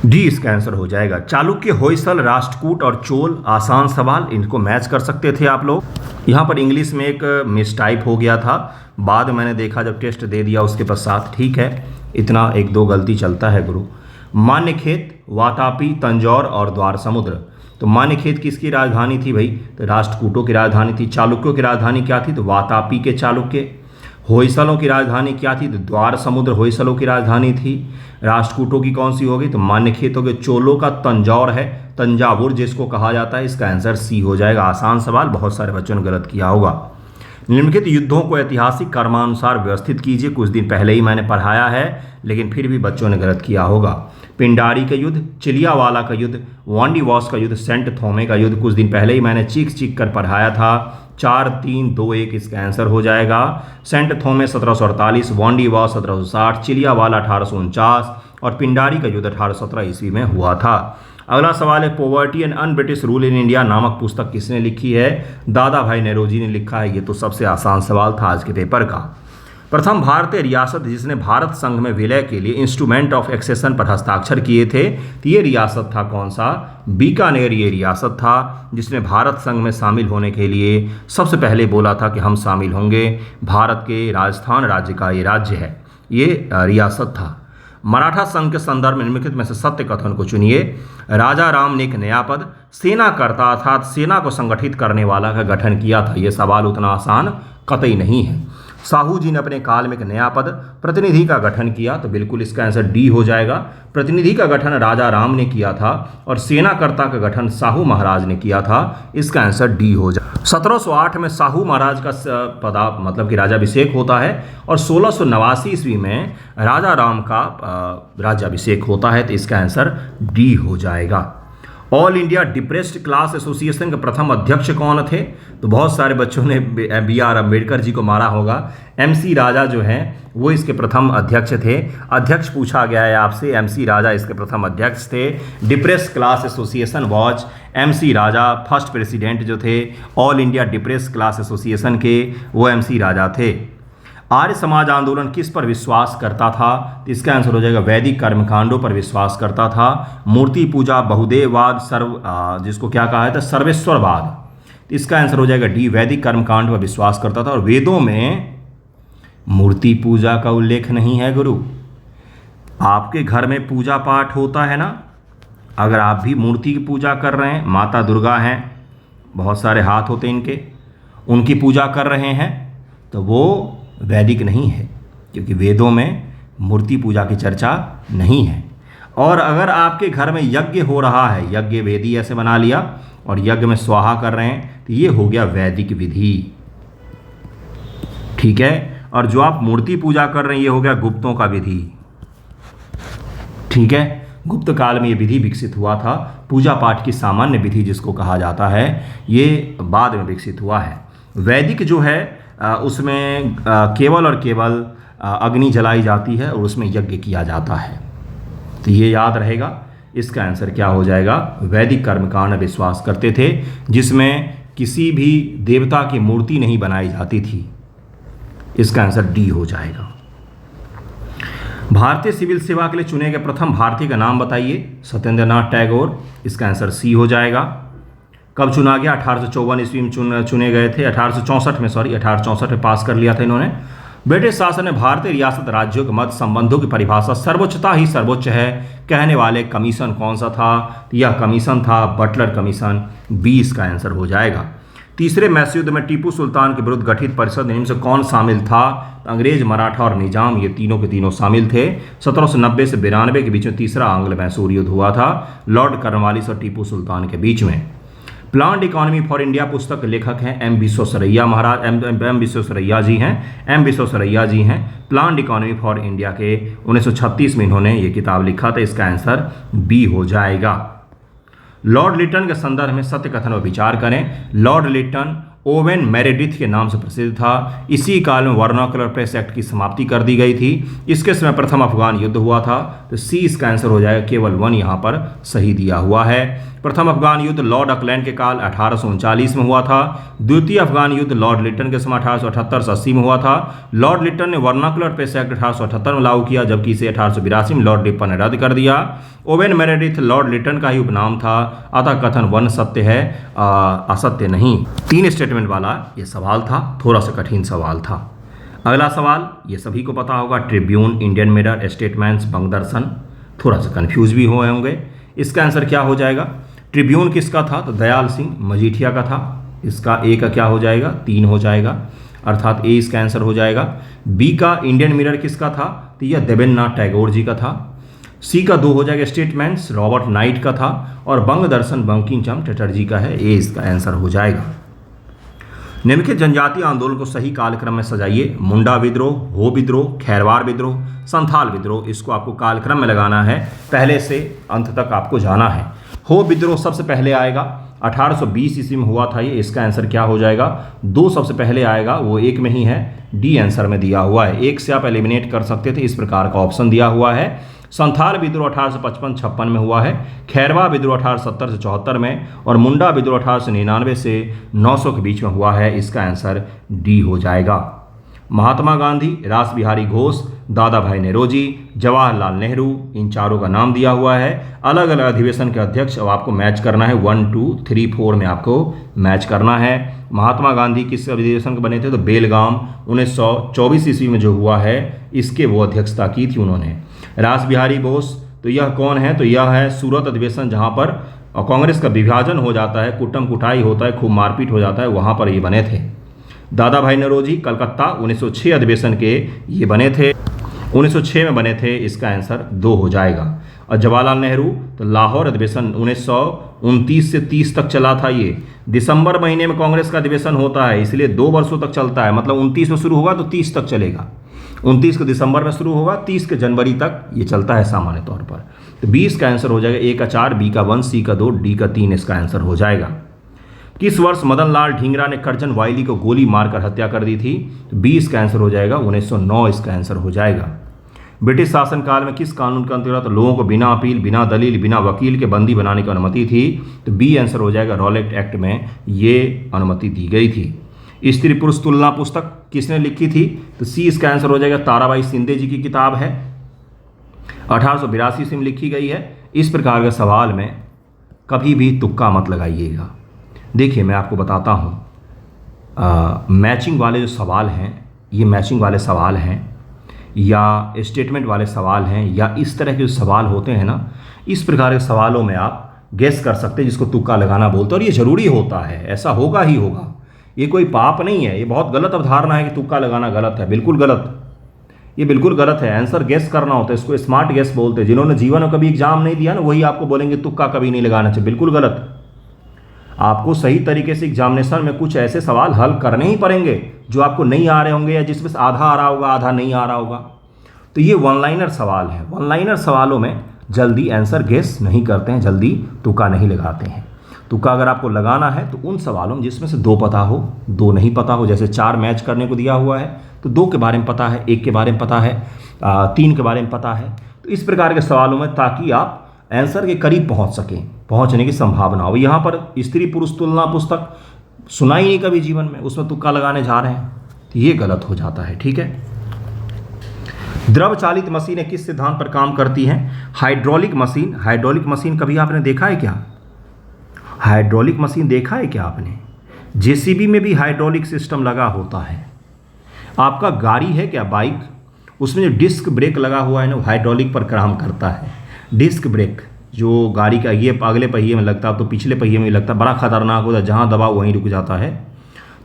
Speaker 1: डी, इसका आंसर हो जाएगा। चालुक्य, होयसल, राष्ट्रकूट और चोल, आसान सवाल, इनको मैच कर सकते थे आप लोग। यहाँ पर इंग्लिश में एक मिसटाइप हो गया था, बाद में मैंने देखा जब टेस्ट दे दिया उसके पश्चात, ठीक है, इतना 1-2 गलती चलता है गुरु। मान्यखेत, वातापी, तंजौर और द्वार समुद्र। तो मान्यखेत किसकी राजधानी थी भाई, तो राष्ट्रकूटों की राजधानी थी। चालुक्यों की राजधानी क्या थी, तो वातापी के चालुक्य। होयसलों की राजधानी क्या थी, तो द्वार समुद्र होयसलों की राजधानी थी। राष्ट्रकूटों की कौन सी होगी, तो मान्यखेतों के चोलों का तंजौर है, तंजावुर जिसको कहा जाता है। इसका आंसर सी हो जाएगा। आसान सवाल, बहुत सारे बच्चों ने गलत किया होगा। निम्नलिखित युद्धों को ऐतिहासिक क्रमानुसार व्यवस्थित कीजिए। कुछ दिन पहले ही मैंने पढ़ाया है, लेकिन फिर भी बच्चों ने गलत किया होगा। पिंडारी का युद्ध, चिलियावाला का युद्ध, वांडीवॉस का युद्ध, सेंट थोमे का युद्ध, कुछ दिन पहले ही मैंने चीख कर पढ़ाया था। 4 3 2 1, इसका आंसर हो जाएगा। सेंट थोमे 1748, वांडीवॉस 1760, चिलियावाला 1849 और पिंडारी का युद्ध 1817 ईस्वी में हुआ था। अगला सवाल है, poverty and un British rule in India नामक पुस्तक किसने लिखी है, दादा भाई नेहरूजी ने लिखा है। ये तो सबसे आसान सवाल था आज के पेपर का। प्रथम भारतीय रियासत जिसने भारत संघ में विलय के लिए इंस्ट्रूमेंट ऑफ एक्सेशन पर हस्ताक्षर किए थे, तो ये रियासत था कौन सा, बीकानेर ये रियासत था जिसने भारत संघ में शामिल होने के लिए सबसे पहले बोला था कि हम शामिल होंगे। भारत के राजस्थान राज्य का ये राज्य है, ये रियासत था। मराठा संघ के संदर्भ में निम्नलिखित में से सत्य कथन को चुनिए। राजा राम ने एक नया पद सेना करता अर्थात सेना को संगठित करने वाला का गठन किया था। यह सवाल उतना आसान कतई नहीं है। साहू जी ने अपने काल में एक नया पद प्रतिनिधि का गठन किया, तो बिल्कुल इसका आंसर डी हो जाएगा। प्रतिनिधि का गठन राजा राम ने किया था और सेनाकर्ता का गठन साहू महाराज ने किया था। इसका आंसर डी हो जाएगा। 1708 में साहू महाराज का मतलब कि राज्याभिषेक होता है और 1689 ईस्वी में राजा राम का राज्याभिषेक होता है, तो इसका आंसर डी हो जाएगा। All India depressed class association के प्रथम अध्यक्ष कौन थे, तो बहुत सारे बच्चों ने BR अम्बेडकर जी को मारा होगा। MC राजा जो हैं वो इसके प्रथम अध्यक्ष थे। अध्यक्ष पूछा गया है आपसे, MC राजा इसके प्रथम अध्यक्ष थे। Depressed class association watch MC राजा, फर्स्ट प्रेसिडेंट जो थे all India depressed class association के, वो MC राजा थे। आर्य समाज आंदोलन किस पर विश्वास करता था, तो इसका आंसर हो जाएगा वैदिक कर्मकांडों पर विश्वास करता था। मूर्ति पूजा, बहुदेववाद, जिसको क्या कहा है था, सर्वेश्वरवाद, तो इसका आंसर हो जाएगा डी, वैदिक कर्मकांड पर विश्वास करता था। और वेदों में मूर्ति पूजा का उल्लेख नहीं है गुरु। आपके घर में पूजा पाठ होता है ना, अगर आप भी मूर्ति की पूजा कर रहे हैं, माता दुर्गा हैं, बहुत सारे हाथ होते हैं इनके, उनकी पूजा कर रहे हैं, तो वो वैदिक नहीं है, क्योंकि वेदों में मूर्ति पूजा की चर्चा नहीं है। और अगर आपके घर में यज्ञ हो रहा है, यज्ञ वेदी ऐसे बना लिया और यज्ञ में स्वाहा कर रहे हैं, तो ये हो गया वैदिक विधि, ठीक है। और जो आप मूर्ति पूजा कर रहे हैं, ये हो गया गुप्तों का विधि, ठीक है। गुप्त काल में ये विधि विकसित हुआ था। पूजा पाठ की सामान्य विधि जिसको कहा जाता है, ये बाद में विकसित हुआ है। वैदिक जो है उसमें केवल और केवल अग्नि जलाई जाती है और उसमें यज्ञ किया जाता है, तो ये याद रहेगा। इसका आंसर क्या हो जाएगा, वैदिक कर्मकांड विश्वास करते थे जिसमें किसी भी देवता की मूर्ति नहीं बनाई जाती थी। इसका आंसर डी हो जाएगा। भारतीय सिविल सेवा के लिए चुने गए प्रथम भारतीय का नाम बताइए, सत्येंद्र नाथ टैगोर। इसका आंसर सी हो जाएगा। कब चुना गया, 1854 ईस्वी में चुने गए थे, 1864 में पास कर लिया था इन्होंने। ब्रिटिश शासन ने भारतीय रियासत राज्यों के मध्य संबंधों की परिभाषा सर्वोच्चता ही सर्वोच्च है कहने वाले कमीशन कौन सा था, यह कमीशन था बटलर कमीशन। 20 का आंसर हो जाएगा। तीसरे मैसी युद्ध में टीपू सुल्तान के विरुद्ध गठित परिषद निम्न से कौन शामिल था? अंग्रेज, मराठा और निजाम, ये तीनों के तीनों शामिल थे। 1790 से 92 के बीच में तीसरा आंग्ल मैसूर युद्ध हुआ था लॉर्ड कॉर्नवालिस और टीपू सुल्तान के बीच में। प्लान्ड इकोनॉमी फॉर इंडिया पुस्तक के लेखक हैं एम विश्वेश्वरैया महाराज, एम विश्वेश्वरैया जी हैं, एम विश्वेश्वरैया जी हैं। प्लान्ड इकोनॉमी फॉर इंडिया के 1936 में इन्होंने ये किताब लिखा था। इसका आंसर बी हो जाएगा। लॉर्ड लिटन के संदर्भ में सत्य कथन पर विचार करें। लॉर्ड लिटन ओवेन मेरेडिथ के नाम से प्रसिद्ध था। इसी काल में वर्नाकुलर प्रेस एक्ट की समाप्ति कर दी गई थी। इसके समय प्रथम अफगान युद्ध हुआ था, तो सी इसका आंसर हो जाएगा। केवल 1 यहाँ पर सही दिया हुआ है। प्रथम अफगान युद्ध लॉर्ड ऑकलैंड के काल 1839 में हुआ था। द्वितीय अफगान युद्ध लॉर्ड लिटन के समय 1878 से 80 में हुआ था। लॉर्ड लिटन ने वर्नाकुलर प्रेस एक्ट 1878 में लागू किया, जबकि इसे 1882 में लॉर्ड रिपन ने रद्द कर दिया। ओवेन मेरेडिथ लॉर्ड लिटन का ही उपनाम था, अतः कथन 1 सत्य है, असत्य नहीं। 3 स्टेटमेंट वाला ये सवाल था, थोड़ा सा कठिन सवाल था। अगला सवाल ये सभी को पता होगा, ट्रिब्यून, इंडियन मिरर, स्टेटमेंट्स, बंगदर्शन, थोड़ा सा कन्फ्यूज भी हुए होंगे। इसका आंसर क्या हो जाएगा? ट्रिब्यून किसका था? तो दयाल सिंह मजीठिया का था। इसका ए का क्या हो जाएगा? 3 हो जाएगा, अर्थात ए इसका आंसर हो जाएगा। बी का इंडियन मिरर किसका था? तो यह देवेंद्रनाथ टैगोर जी का था। सी का 2 हो जाएगा, स्टेटमेंट्स रॉबर्ट नाइट का था। और बंग दर्शन बंकिम चंद्र चटर्जी का है। ए इसका आंसर हो जाएगा। निम्नलिखित जनजातीय आंदोलन को सही कालक्रम में सजाइए। मुंडा विद्रोह, हो विद्रोह, खैरवार विद्रोह, संथाल विद्रोह। इसको आपको कालक्रम में लगाना है, पहले से अंत तक आपको जाना है। हो विद्रोह सबसे पहले आएगा, 1820 ईस्वी में हुआ था ये। इसका आंसर क्या हो जाएगा? 2 सबसे पहले आएगा, वो 1 में ही है, डी आंसर में दिया हुआ है। 1 से आप एलिमिनेट कर सकते थे, इस प्रकार का ऑप्शन दिया हुआ है। संथाल विद्रोह 1855-56 में हुआ है। खैरवा विद्रोह 1870 से 74 में, और मुंडा विद्रोह 1899 से 900 के बीच में हुआ है। इसका आंसर डी हो जाएगा। महात्मा गांधी, रास बिहारी घोष, दादा भाई नेरोजी, जवाहरलाल नेहरू, इन चारों का नाम दिया हुआ है। अलग अलग अधिवेशन के अध्यक्ष अब आपको मैच करना है, 1, 2, 3, 4 में आपको मैच करना है। महात्मा गांधी किस अधिवेशन के बने थे? तो बेलगाम 1924 ईस्वी में जो हुआ है, इसके वो अध्यक्षता की थी उन्होंने। रास बिहारी बोस, तो यह कौन है? तो यह है सूरत अधिवेशन, जहाँ पर कांग्रेस का विभाजन हो जाता है, कुटम कुटाई होता है, खूब मारपीट हो जाता है, वहाँ पर ये बने थे। दादा भाई नौरोजी कलकत्ता 1906 अधिवेशन के ये बने थे, 1906 में बने थे। इसका आंसर 2 हो जाएगा। और जवाहरलाल नेहरू तो लाहौर अधिवेशन 1929 से 30 तक चला था ये। दिसंबर महीने में कांग्रेस का अधिवेशन होता है, इसलिए 2 वर्षों तक चलता है। मतलब 29 में शुरू होगा तो 30 तक चलेगा। 29 के दिसंबर में शुरू होगा, 30 के जनवरी तक ये चलता है सामान्य तौर पर। तो 20 का आंसर हो जाएगा। ए का 4, बी का 1, सी का 2, डी का 3 इसका आंसर हो जाएगा। किस वर्ष मदन लाल ढींगरा ने करजन वाइली को गोली मारकर हत्या कर दी थी? तो 20 का आंसर हो जाएगा, 1909 इसका आंसर हो जाएगा। ब्रिटिश शासनकाल में किस कानून के अंतर्गत लोगों को बिना अपील, बिना दलील, बिना वकील के बंदी बनाने की अनुमति थी? तो बी आंसर हो जाएगा, रॉलेट एक्ट में ये अनुमति दी गई थी। स्त्री पुरुष तुलना पुस्तक किसने लिखी थी? तो सी इसका आंसर हो जाएगा, ताराबाई शिंदे जी की किताब है, 1882 में लिखी गई है। इस प्रकार के सवाल में कभी भी तुक्का मत लगाइएगा। देखिए मैं आपको बताता हूँ, मैचिंग वाले जो सवाल हैं, ये मैचिंग वाले सवाल हैं या स्टेटमेंट वाले सवाल हैं, या इस तरह के जो सवाल होते हैं ना, इस प्रकार के सवालों में आप गेस कर सकते हैं, जिसको तुक्का लगाना बोलते हैं। और ये ज़रूरी होता है, ऐसा होगा ही होगा, ये कोई पाप नहीं है। ये बहुत गलत अवधारणा है कि तुक्का लगाना गलत है, बिल्कुल गलत, ये बिल्कुल गलत है। आंसर गेस करना होता है, इसको स्मार्ट गेस बोलते हैं। जिन्होंने जीवन में कभी एग्जाम नहीं दिया ना, वही आपको बोलेंगे तुक्का कभी नहीं लगाना चाहिए, बिल्कुल गलत। आपको सही तरीके से एग्जामिनेशन में कुछ ऐसे सवाल हल करने ही पड़ेंगे जो आपको नहीं आ रहे होंगे, या जिसमें से आधा आ रहा होगा, आधा नहीं आ रहा होगा। तो ये वन लाइनर सवाल है। वन लाइनर सवालों में जल्दी आंसर गेस नहीं करते हैं, जल्दी तुक्का नहीं लगाते हैं। तुक्का अगर आपको लगाना है तो उन सवालों में जिसमें से 2 पता हो, 2 नहीं पता हो। जैसे 4 मैच करने को दिया हुआ है तो 2 के बारे में पता है, 1 के बारे में पता है, 3 के बारे में पता है। तो इस प्रकार के सवालों में, ताकि आप आंसर के करीब पहुंच सकें, पहुंचने की संभावना हो। यहाँ पर स्त्री पुरुष तुलना पुस्तक सुना ही नहीं कभी जीवन में, उसमें तुक्का लगाने जा रहे हैं, तो ये गलत हो जाता है। ठीक है। द्रव चालित मशीनें किस सिद्धांत पर काम करती हैं? Hydraulic machine. हाइड्रोलिक मशीन कभी आपने देखा है क्या? हाइड्रोलिक मशीन देखा है क्या आपने? जेसीबी में भी हाइड्रोलिक सिस्टम लगा होता है। आपका गाड़ी है क्या, बाइक, उसमें जो डिस्क ब्रेक लगा हुआ है ना, हाइड्रोलिक पर काम करता है। डिस्क ब्रेक जो गाड़ी का ये अगले पहिए में लगता है तो पिछले पहिए में लगता है, बड़ा खतरनाक होता है, जहाँ दबाओ वहीं रुक जाता है।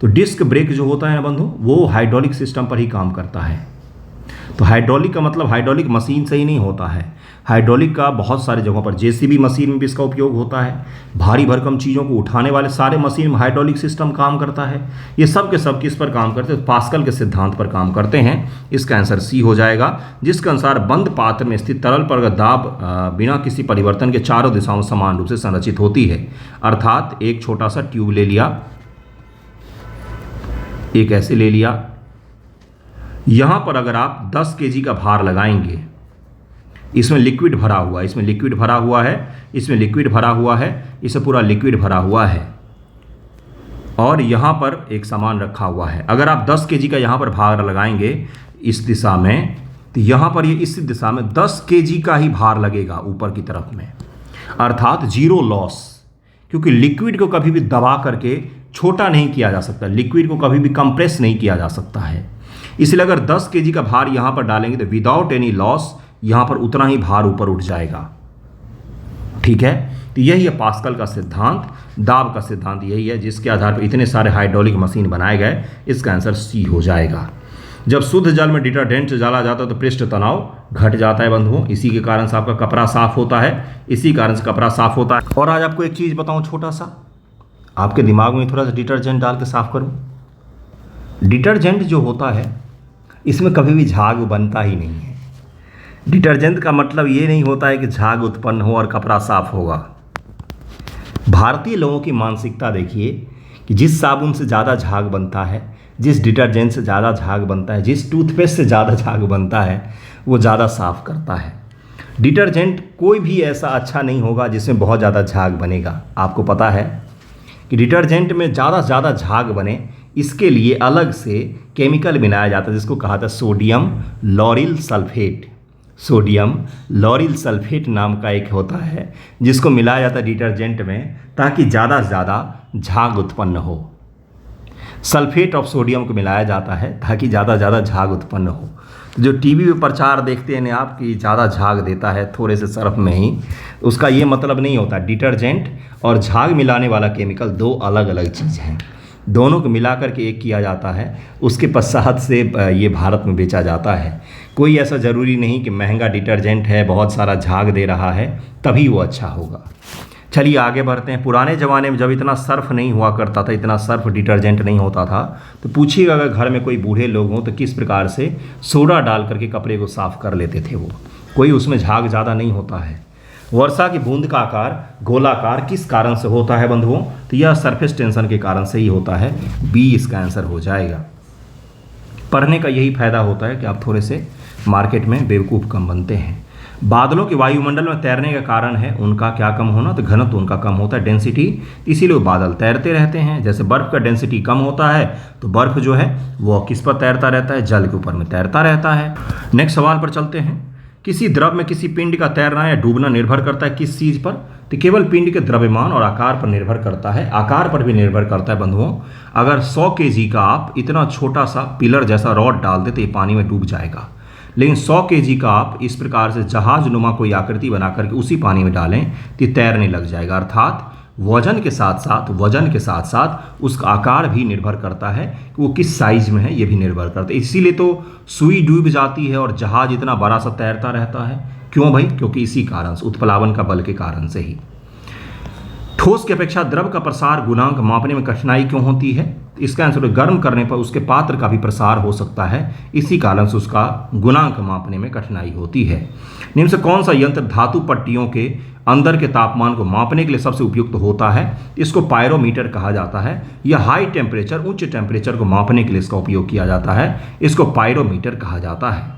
Speaker 1: तो डिस्क ब्रेक जो होता है ना बंधु, वो हाइड्रोलिक सिस्टम पर ही काम करता है। तो हाइड्रोलिक का मतलब हाइड्रोलिक मशीन से ही नहीं होता है, हाइड्रोलिक का बहुत सारे जगहों पर जेसीबी मशीन में भी इसका उपयोग होता है। भारी भरकम चीज़ों को उठाने वाले सारे मशीन में हाइड्रोलिक सिस्टम काम करता है। ये सब के सब किस पर काम करते हैं? पास्कल के सिद्धांत पर काम करते हैं। इसका आंसर सी हो जाएगा, जिसके अनुसार बंद पात्र में स्थित तरल पर दाब बिना किसी परिवर्तन के चारों दिशाओं में समान रूप से संरचित होती है। अर्थात एक छोटा सा ट्यूब ले लिया, एक ऐसे ले लिया, यहाँ पर अगर आप 10 केजी का भार लगाएंगे, इसमें लिक्विड भरा हुआ है, इसमें लिक्विड भरा हुआ है, इसमें लिक्विड भरा हुआ है, इसमें पूरा लिक्विड भरा हुआ है, और यहाँ पर एक सामान रखा हुआ है। अगर आप 10 केजी का यहाँ पर भार लगाएंगे इस दिशा में, तो यहाँ पर ये इस दिशा में 10 केजी का ही भार लगेगा ऊपर की तरफ में, अर्थात जीरो लॉस। क्योंकि लिक्विड को कभी भी दबा करके छोटा नहीं किया जा सकता, लिक्विड को कभी भी कंप्रेस नहीं किया जा सकता है। इसलिए अगर 10 केजी का भार यहाँ पर डालेंगे तो विदाउट एनी लॉस यहाँ पर उतना ही भार ऊपर उठ जाएगा। ठीक है, तो यही है पास्कल का सिद्धांत, दाब का सिद्धांत यही है, जिसके आधार पर इतने सारे हाइड्रोलिक मशीन बनाए गए। इसका आंसर सी हो जाएगा। जब शुद्ध जल में डिटर्जेंट डाला जाता है तो पृष्ठ तनाव घट जाता है बंधुओं, इसी के कारण से आपका कपड़ा साफ होता है, इसी कारण से कपड़ा साफ होता है। और आज आपको एक चीज़ बताऊँ, छोटा सा आपके दिमाग में थोड़ा सा डिटर्जेंट डाल के साफ करूँ। डिटर्जेंट जो होता है इसमें कभी भी झाग बनता ही नहीं है। डिटर्जेंट का मतलब ये नहीं होता है कि झाग उत्पन्न हो और कपड़ा साफ होगा। भारतीय लोगों की मानसिकता देखिए कि जिस साबुन से ज़्यादा झाग बनता है, जिस डिटर्जेंट से ज़्यादा झाग बनता है, जिस टूथपेस्ट से ज़्यादा झाग बनता है, वो ज़्यादा साफ करता है। डिटर्जेंट कोई भी ऐसा अच्छा नहीं होगा जिसमें बहुत ज़्यादा झाग बनेगा। आपको पता है कि डिटर्जेंट में ज़्यादा से ज़्यादा झाग बने, इसके लिए अलग से केमिकल मिलाया जाता है, जिसको कहा था sodium lauryl sulphate. Sodium lauryl sulphate नाम का एक होता है, जिसको मिलाया जाता है डिटर्जेंट में, ताकि ज़्यादा से ज़्यादा झाग उत्पन्न हो। सल्फेट ऑफ सोडियम को मिलाया जाता है ताकि ज़्यादा से ज़्यादा झाग उत्पन्न हो। तो जो टीवी पे प्रचार देखते हैं आप कि ज़्यादा झाग देता है थोड़े से सर्फ में ही, उसका ये मतलब नहीं होता। डिटर्जेंट और झाग मिलाने वाला केमिकल दो अलग अलग चीज़ हैं, दोनों को मिला करके एक किया जाता है, उसके पश्चात से ये भारत में बेचा जाता है। कोई ऐसा ज़रूरी नहीं कि महंगा डिटर्जेंट है, बहुत सारा झाग दे रहा है, तभी वो अच्छा होगा। चलिए आगे बढ़ते हैं। पुराने ज़माने में जब इतना सर्फ नहीं हुआ करता था, इतना सर्फ डिटर्जेंट नहीं होता था, तो पूछिएगा अगर घर में कोई बूढ़े लोग हों तो किस प्रकार से सोडा डाल करके कपड़े को साफ़ कर लेते थे वो। कोई उसमें झाग ज़्यादा नहीं होता है। वर्षा की बूंद का आकार गोलाकार किस कारण से होता है बंधुओं? तो यह सरफेस टेंशन के कारण से ही होता है। बी इसका आंसर हो जाएगा। पढ़ने का यही फायदा होता है कि आप थोड़े से मार्केट में बेवकूफ़ कम बनते हैं। बादलों के वायुमंडल में तैरने का कारण है उनका क्या कम होना? तो घनत्व उनका कम होता है, डेंसिटी, इसीलिए वो बादल तैरते रहते हैं। जैसे बर्फ़ का डेंसिटी कम होता है तो बर्फ़ जो है वो किस पर तैरता रहता है? जल के ऊपर में तैरता रहता है। नेक्स्ट सवाल पर चलते हैं। किसी द्रव में किसी पिंड का तैरना या डूबना निर्भर करता है किस चीज़ पर? तो केवल पिंड के द्रव्यमान और आकार पर निर्भर करता है। आकार पर भी निर्भर करता है बंधुओं। अगर 100 kg का आप इतना छोटा सा पिलर जैसा रॉड डाल देते ये पानी में डूब जाएगा, लेकिन 100 kg का आप इस प्रकार से जहाज नुमा कोई आकृति बना करके उसी पानी में डालें तो तैरने लग जाएगा। अर्थात वजन के साथ साथ उसका आकार भी निर्भर करता है कि वो किस साइज में है, ये भी निर्भर करता है। इसीलिए तो सुई डूब जाती है और जहाज इतना बड़ा सा तैरता रहता है। क्यों भाई? क्योंकि इसी कारण से, उत्प्लावन का बल के कारण से ही। ठोस की अपेक्षा द्रव का प्रसार गुणांक मापने में कठिनाई क्यों होती है? इसका आंसर गर्म करने पर उसके पात्र का भी प्रसार हो सकता है, इसी कारण से उसका गुणांक मापने में कठिनाई होती है। निम्न से कौन सा यंत्र धातु पट्टियों के अंदर के तापमान को मापने के लिए सबसे उपयुक्त होता है? इसको पायरोमीटर कहा जाता है। यह हाई टेम्परेचर, उच्च टेम्परेचर को मापने के लिए इसका उपयोग किया जाता है, इसको पायरोमीटर कहा जाता है।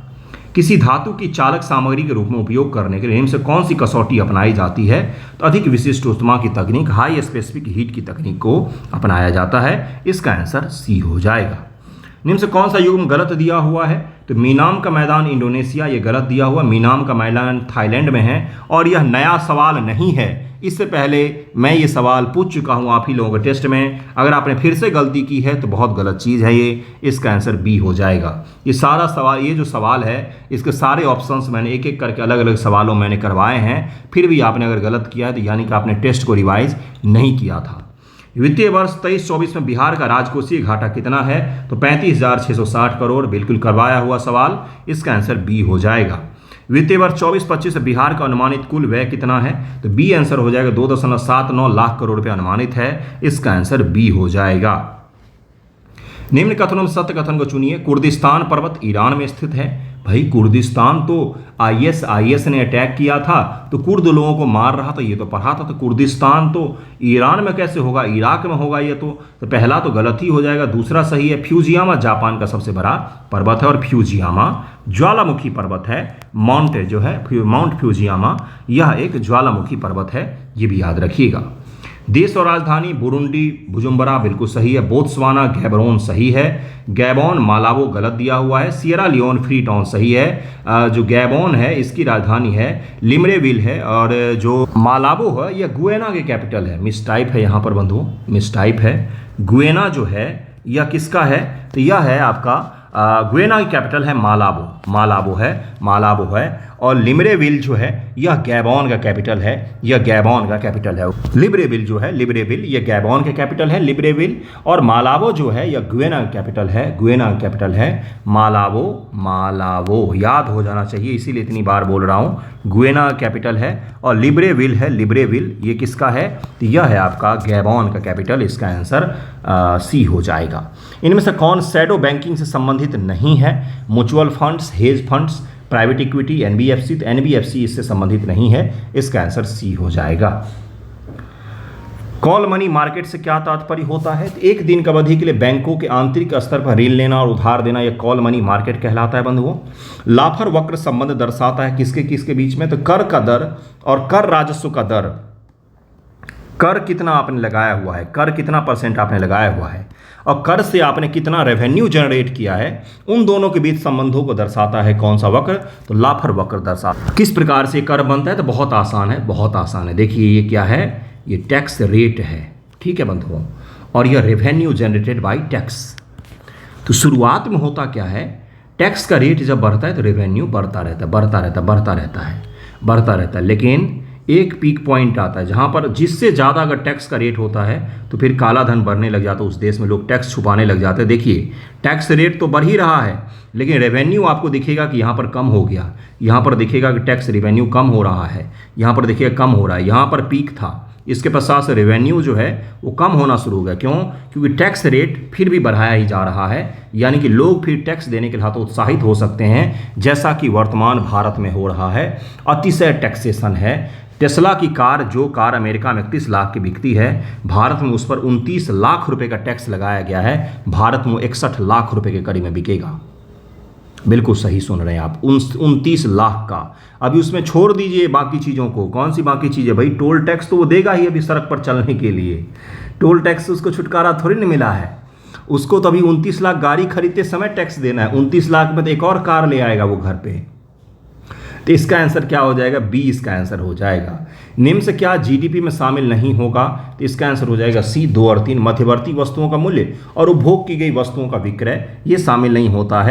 Speaker 1: किसी धातु की चालक सामग्री के रूप में उपयोग करने के लिए निम्न से कौन सी कसौटी अपनाई जाती है? तो अधिक विशिष्ट ऊष्मा की तकनीक, हाई स्पेसिफिक हीट की तकनीक को अपनाया जाता है। इसका आंसर सी हो जाएगा। निम्न से कौन सा युग्म गलत दिया हुआ है? तो मीनाम का मैदान इंडोनेशिया, ये गलत दिया हुआ। मीनाम का मैदान थाईलैंड में है और यह नया सवाल नहीं है। इससे पहले मैं ये सवाल पूछ चुका हूँ आप ही लोगों के टेस्ट में। अगर आपने फिर से गलती की है तो बहुत गलत चीज़ है ये। इसका आंसर बी हो जाएगा। ये सारा सवाल, ये जो सवाल है इसके सारे ऑप्शंस मैंने एक एक करके अलग अलग सवालों मैंने करवाए हैं। फिर भी आपने अगर गलत किया है तो यानी कि आपने टेस्ट को रिवाइज नहीं किया था। वित्तीय वर्ष 23-24 में बिहार का राजकोषीय घाटा कितना है? तो 35,660 करोड़, बिल्कुल करवाया हुआ सवाल। इसका आंसर बी हो जाएगा। वित्तीय वर्ष 24-25 में बिहार का अनुमानित कुल व्यय कितना है? तो बी आंसर हो जाएगा। 2.79 लाख करोड़ रुपये अनुमानित है। इसका आंसर बी हो जाएगा। निम्न कथनों में सत्य कथन को चुनिए। कुर्दिस्तान पर्वत ईरान में स्थित है। भाई कुर्दिस्तान तो आईएस ने अटैक किया था तो कुर्द लोगों को मार रहा था, ये तो पढ़ा था। तो कुर्दिस्तान तो ईरान में कैसे होगा? इराक में होगा ये तो पहला तो गलत ही हो जाएगा। दूसरा सही है। फ्यूजियामा जापान का सबसे बड़ा पर्वत है और फ्यूजियामा ज्वालामुखी पर्वत है। माउंट जो है माउंट फ्यूजियामा, यह एक ज्वालामुखी पर्वत है, ये भी याद रखिएगा। देश और राजधानी बुरुंडी बुजुम्बरा, बिल्कुल सही है। बोत्सवाना गैबरोन सही है। गैबोन मालावो गलत दिया हुआ है। सियरा लियोन फ्री टाउन सही है। जो गैबोन है इसकी राजधानी है लिब्रेविल है और जो मालावो है यह गुएना के कैपिटल है। मिस टाइप है यहाँ पर बंधुओं, मिस टाइप है। गुएना जो है यह किसका है? तो यह है आपका गुएना की कैपिटल है मालाबो है। और लिब्रेविल जो है यह गैबोन का कैपिटल है। लिब्रेविल जो है यह गैबोन का कैपिटल है लिब्रेविल। और मालाबो जो है यह गुएना का कैपिटल है मालाबो याद हो जाना चाहिए, इसीलिए इतनी बार बोल रहा हूँ। गुएना कैपिटल है और लिब्रेविल है। लिब्रेविल ये किसका है? तो यह है आपका गैबोन का कैपिटल। इसका आंसर सी हो जाएगा। इनमें से कौन शैडो बैंकिंग से संबंधित नहीं है? Mutual funds, hedge funds, private equity, NBFC. तो एनबीएफसी इससे संबंधित नहीं है। इसका आंसर सी हो जाएगा। कॉल मनी मार्केट से क्या तात्पर्य होता है? तो एक दिन की अवधि के लिए बैंकों के आंतरिक स्तर पर ऋण लेना और उधार देना, यह कॉल मनी मार्केट कहलाता है बंधुओं। लाफर वक्र संबंध दर्शाता है किसके किसके बीच में? तो कर का दर और कर राजस्व का दर। कर कितना आपने लगाया हुआ है, कर कितना % आपने लगाया हुआ है और कर से आपने कितना रेवेन्यू जनरेट किया है, उन दोनों के बीच संबंधों को दर्शाता है कौन सा वक्र? तो लाफर वक्र दर्शाता है। किस प्रकार से कर बनता है? तो बहुत आसान है। देखिए ये क्या है? ये टैक्स रेट है, ठीक है बंधुओं, और यह रेवेन्यू जनरेटेड बाय टैक्स। तो शुरुआत में होता क्या है? टैक्स का रेट जब बढ़ता है तो रेवेन्यू बढ़ता रहता है, लेकिन एक पीक पॉइंट आता है जहां पर जिससे ज़्यादा अगर टैक्स का रेट होता है तो फिर काला धन बढ़ने लग जाता है। उस देश में लोग टैक्स छुपाने लग जाते हैं। देखिए टैक्स रेट तो बढ़ ही रहा है लेकिन रेवेन्यू आपको दिखेगा कि यहाँ पर कम हो गया, यहाँ पर दिखेगा कि टैक्स रेवेन्यू कम हो रहा है, यहाँ पर देखिएगा कम हो रहा है। यहाँ पर पीक था, इसके पश्चात से रेवेन्यू जो है वो कम होना शुरू हो गया। क्यों? क्योंकि टैक्स रेट फिर भी बढ़ाया ही जा रहा है, यानी कि लोग फिर टैक्स देने के लिए तो उत्साहित हो सकते हैं, जैसा कि वर्तमान भारत में हो रहा है। अतिशय टैक्सेशन है। टेस्ला की कार, जो कार अमेरिका में 31 लाख की बिकती है, भारत में उस पर 29 लाख रुपए का टैक्स लगाया गया है। भारत में 61 लाख रुपए के करीब में बिकेगा। बिल्कुल सही सुन रहे हैं आप, 29 लाख का। अभी उसमें छोड़ दीजिए बाकी चीज़ों को। कौन सी बाकी चीज़ें? भाई टोल टैक्स तो वो देगा ही अभी सड़क पर चलने के लिए। टोल टैक्स से उसको छुटकारा थोड़ी नहीं मिला है। उसको तो अभी 29 लाख गाड़ी खरीदते समय टैक्स देना है। 29 लाख में तो एक और कार ले आएगा वो घर पे। तो इसका आंसर क्या हो जाएगा? बी इसका आंसर हो जाएगा। निम्न से क्या जीडीपी में शामिल नहीं होगा? तो इसका आंसर हो जाएगा सी 2 और 3। मध्यवर्ती वस्तुओं का मूल्य और उपभोग की गई वस्तुओं का विक्रय, ये शामिल नहीं होता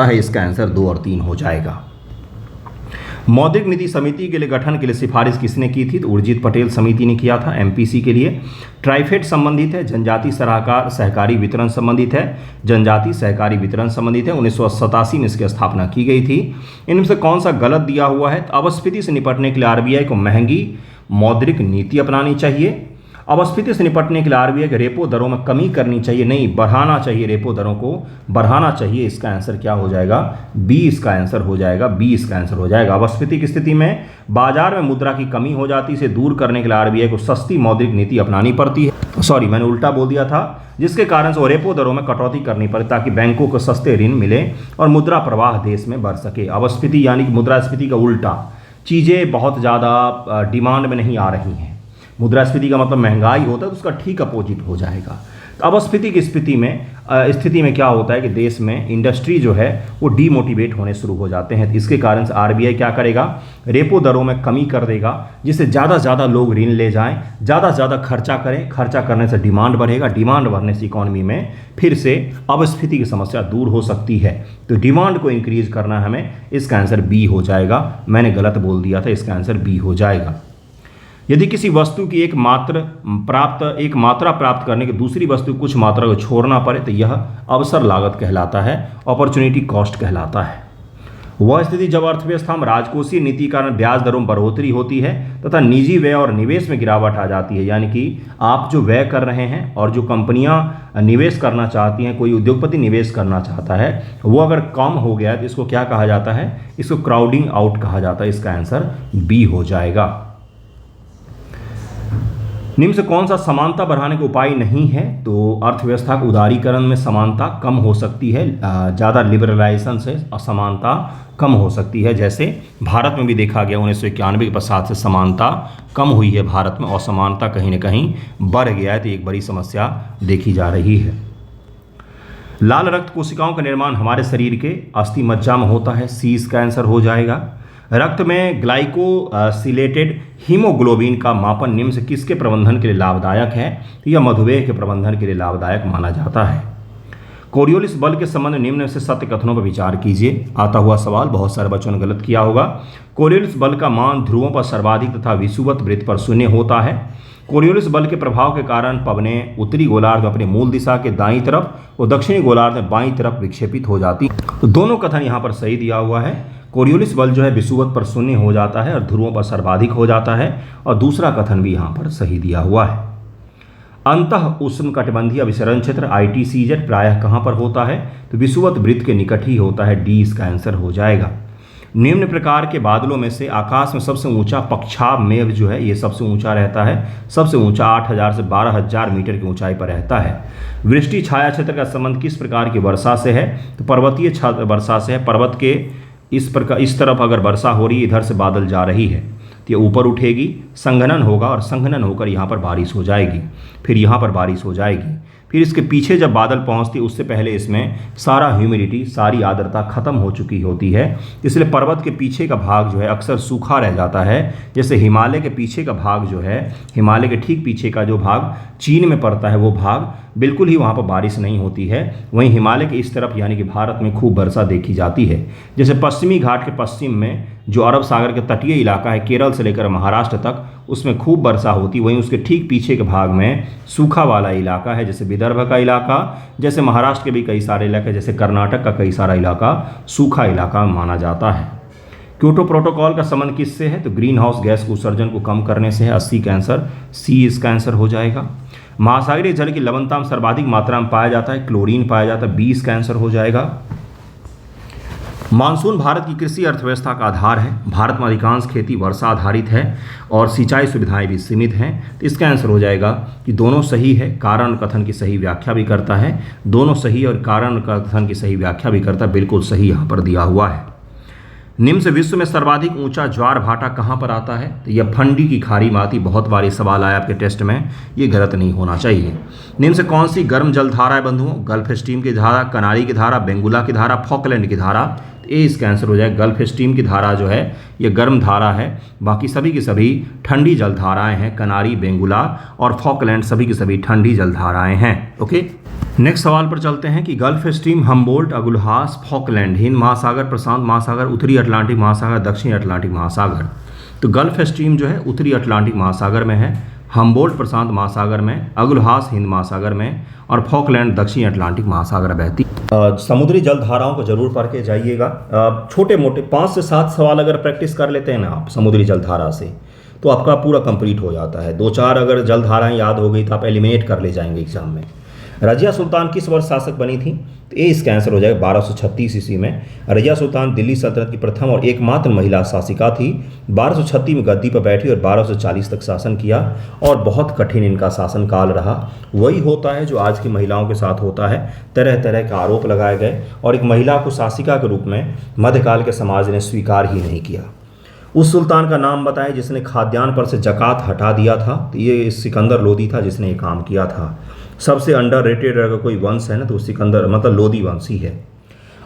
Speaker 1: है। इसका आंसर 2 और 3 हो जाएगा। मौद्रिक नीति समिति के लिए गठन के लिए सिफारिश किसने की थी? तो उर्जित पटेल समिति ने किया था एमपीसी के लिए। ट्राइफेड संबंधित है, जनजाति सहकारी वितरण संबंधित है। 1987 में इसकी स्थापना की गई थी। इनमें से कौन सा गलत दिया हुआ है? तो अपस्फीति से निपटने के लिए आरबीआई को महंगी मौद्रिक नीति अपनानी चाहिए। अपस्फीति से निपटने के लिए आरबीआई के रेपो दरों में कमी करनी चाहिए, नहीं बढ़ाना चाहिए, रेपो दरों को बढ़ाना चाहिए। इसका आंसर क्या हो जाएगा? बी इसका आंसर हो जाएगा। अपस्फीति की स्थिति में बाजार में मुद्रा की कमी हो जाती है, इसे दूर करने के लिए आरबीआई को सस्ती मौद्रिक नीति अपनानी पड़ती है। सॉरी, मैंने उल्टा बोल दिया था, जिसके कारण से रेपो दरों में कटौती करनी पड़े ताकि बैंकों को सस्ते ऋण मिले और मुद्रा प्रवाह देश में बढ़ सके। अपस्फीति यानी कि मुद्रास्फीति का उल्टा, चीज़ें बहुत ज़्यादा डिमांड में नहीं आ रही हैं। मुद्रास्फीति का मतलब महंगाई होता है, तो उसका ठीक अपोजिट हो जाएगा। तो अपस्फीति की स्थिति में स्थिति में क्या होता है कि देश में इंडस्ट्री जो है वो डीमोटिवेट होने शुरू हो जाते हैं। इसके कारण से आरबीआई क्या करेगा, रेपो दरों में कमी कर देगा, जिससे ज़्यादा से ज़्यादा लोग ऋण ले जाएं, ज़्यादा से ज़्यादा खर्चा करें। खर्चा करने से डिमांड बढ़ेगा, डिमांड बढ़ने से इकॉनमी में फिर से अपस्फीति की समस्या दूर हो सकती है। तो डिमांड को इंक्रीज करना है हमें, इसका आंसर बी हो जाएगा। मैंने गलत बोल दिया था, इसका आंसर बी हो जाएगा। यदि किसी वस्तु की एक मात्रा प्राप्त करने की दूसरी वस्तु कुछ मात्रा को छोड़ना पड़े तो यह अवसर लागत कहलाता है, अपॉर्चुनिटी कॉस्ट कहलाता है। वह स्थिति जब अर्थव्यवस्था में राजकोषीय नीति के कारण ब्याज दरों में बढ़ोतरी होती है तथा निजी व्यय और निवेश में गिरावट आ जाती है। यानी कि आप जो व्यय कर रहे हैं और जो कंपनियां निवेश करना चाहती हैं, कोई उद्योगपति निवेश करना चाहता है, वो अगर कम हो गया तो इसको क्या कहा जाता है, इसको क्राउडिंग आउट कहा जाता है। इसका आंसर बी हो जाएगा। निम्न से कौन सा समानता बढ़ाने का उपाय नहीं है? तो अर्थव्यवस्था के उदारीकरण में समानता कम हो सकती है, ज़्यादा लिबरलाइजेशन से असमानता कम हो सकती है। जैसे भारत में भी देखा गया 1991 के पश्चात से समानता कम हुई है भारत में, असमानता कहीं ना कहीं बढ़ गया है, तो एक बड़ी समस्या देखी जा रही है। लाल रक्त कोशिकाओं का निर्माण हमारे शरीर के अस्थि मज्जा में होता है, सी इसका आंसर हो जाएगा। रक्त में ग्लाइकोसिलेटेड हीमोग्लोबिन का मापन निम्न से किसके प्रबंधन के लिए लाभदायक है? तो यह मधुमेह के प्रबंधन के लिए लाभदायक माना जाता है। कोरियोलिस बल के संबंध में निम्न से सत्य कथनों पर विचार कीजिए। आता हुआ सवाल, बहुत सारे बच्चों ने गलत किया होगा। कोरियोलिस बल का मान ध्रुवों पर सर्वाधिक तथा विषुवत वृत्त पर शून्य होता है। कोरियोलिस बल के प्रभाव के कारण पवनें उत्तरी गोलार्ध में अपनी मूल दिशा के दाईं तरफ और दक्षिणी गोलार्ध में बाईं तरफ विक्षेपित हो जाती। तो दोनों कथन यहाँ पर सही दिया हुआ है। कोरियोलिस बल जो है विषुवत पर शून्य हो जाता है और ध्रुवों पर सर्वाधिक हो जाता है, और दूसरा कथन भी यहाँ पर सही दिया हुआ है। अंतः उष्णकटिबंधीय अभिसरण क्षेत्र ITCZ प्रायः कहाँ पर होता है? तो विषुवत वृत्त के निकट ही होता है, डी इसका आंसर हो जाएगा। निम्न प्रकार के बादलों में से आकाश में सबसे ऊंचा पक्षाभ मेघ जो है ये सबसे ऊंचा रहता है, सबसे ऊंचा 8000 से 12000 मीटर की ऊंचाई पर रहता है। वृष्टि छाया क्षेत्र का संबंध किस प्रकार की वर्षा से है? तो पर्वतीय वर्षा से है। पर्वत के इस तरफ अगर वर्षा हो रही है, इधर से बादल जा रही है, तो ये ऊपर उठेगी, संघनन होगा और संघनन होकर यहाँ पर बारिश हो जाएगी, फिर यहाँ पर बारिश हो जाएगी, फिर इसके पीछे जब बादल पहुँचती उससे पहले इसमें सारा ह्यूमिडिटी, सारी आर्द्रता खत्म हो चुकी होती है। इसलिए पर्वत के पीछे का भाग जो है अक्सर सूखा रह जाता है। जैसे हिमालय के पीछे का भाग जो है, हिमालय के ठीक पीछे का जो भाग चीन में पड़ता है, वो भाग बिल्कुल ही वहाँ पर बारिश नहीं होती है। वहीं हिमालय के इस तरफ यानी कि भारत में खूब वर्षा देखी जाती है। जैसे पश्चिमी घाट के पश्चिम में जो अरब सागर के तटीय इलाका है, केरल से लेकर महाराष्ट्र तक, उसमें खूब वर्षा होती। वहीं उसके ठीक पीछे के भाग में सूखा वाला इलाका है, जैसे विदर्भ का इलाका, जैसे महाराष्ट्र के भी कई सारे इलाके, जैसे कर्नाटक का कई सारा इलाका सूखा इलाका माना जाता है। क्योटो प्रोटोकॉल का संबंध किससे है? तो ग्रीन हाउस गैस के उत्सर्जन को कम करने से है, 80 का आंसर सी इसका आंसर हो जाएगा। महासागरीय जल की लवणता में सर्वाधिक मात्रा में पाया जाता है, क्लोरीन पाया जाता है, 20 का आंसर हो जाएगा। मानसून भारत की कृषि अर्थव्यवस्था का आधार है। भारत में अधिकांश खेती वर्षा आधारित है और सिंचाई सुविधाएं भी सीमित हैं, तो इसका आंसर हो जाएगा कि दोनों सही है, कारण कथन की सही व्याख्या भी करता है। दोनों सही और कारण कथन की सही व्याख्या भी करता है, बिल्कुल सही यहाँ पर दिया हुआ है। निम्न से विश्व में सर्वाधिक ऊंचा ज्वार भाटा कहाँ पर आता है? तो यह फंडी की खाड़ी में आती। बहुत बार ये सवाल आया आपके टेस्ट में, ये गलत नहीं होना चाहिए। निम्न से कौन सी गर्म जल धारा है बंधुओं? गल्फ स्ट्रीम की धारा, कनारी की धारा, बेंगुला की धारा, फॉकलैंड की धारा। तो ये इसका आंसर हो जाएगा। गल्फ स्ट्रीम की धारा जो है ये गर्म धारा है, बाकी सभी की सभी ठंडी जल धाराएँ हैं। कनारी, बेंगुला और फॉकलैंड सभी की सभी ठंडी जल धाराएँ हैं। ओके, नेक्स्ट सवाल पर चलते हैं कि Gulf Stream, Humboldt, Agulhas, Falkland, हिंद महासागर, प्रशांत महासागर, उत्तरी अटलांटिक महासागर, दक्षिणी अटलांटिक महासागर। तो गल्फ स्ट्रीम जो है उत्तरी अटलांटिक महासागर में है, हम्बोल्ट प्रशांत महासागर में, अगुल्हास हिंद महासागर में और फॉकलैंड दक्षिणी अटलांटिक महासागर बहती। समुद्री जल धाराओं को जरूर पढ़ के जाइएगा। छोटे मोटे 5 से 7 सवाल अगर प्रैक्टिस कर लेते हैं ना आप समुद्री जल धारा से, तो आपका पूरा कंप्लीट हो जाता है। 2-4 अगर जल धाराएँ याद हो गई तो आप एलिमिनेट कर ले जाएंगे एग्जाम में। रजिया सुल्तान किस वर्ष शासक बनी थी? तो ये इसका आंसर हो जाएगा 1236 ईस्वी में। रजिया सुल्तान दिल्ली सल्तनत की प्रथम और एकमात्र महिला शासिका थी। 1236 में गद्दी पर बैठी और 1240 तक शासन किया और बहुत कठिन इनका शासन काल रहा। वही होता है जो आज की महिलाओं के साथ होता है, तरह तरह के आरोप लगाए गए और एक महिला को शासिका के रूप में मध्यकाल के समाज ने स्वीकार ही नहीं किया। उस सुल्तान का नाम बताएं जिसने खाद्यान्न पर से जकात हटा दिया था। तो ये सिकंदर लोदी था जिसने ये काम किया था। सबसे अंडररेटेड अगर कोई वंश है ना तो सिकंदर मतलब लोदी वंश ही है।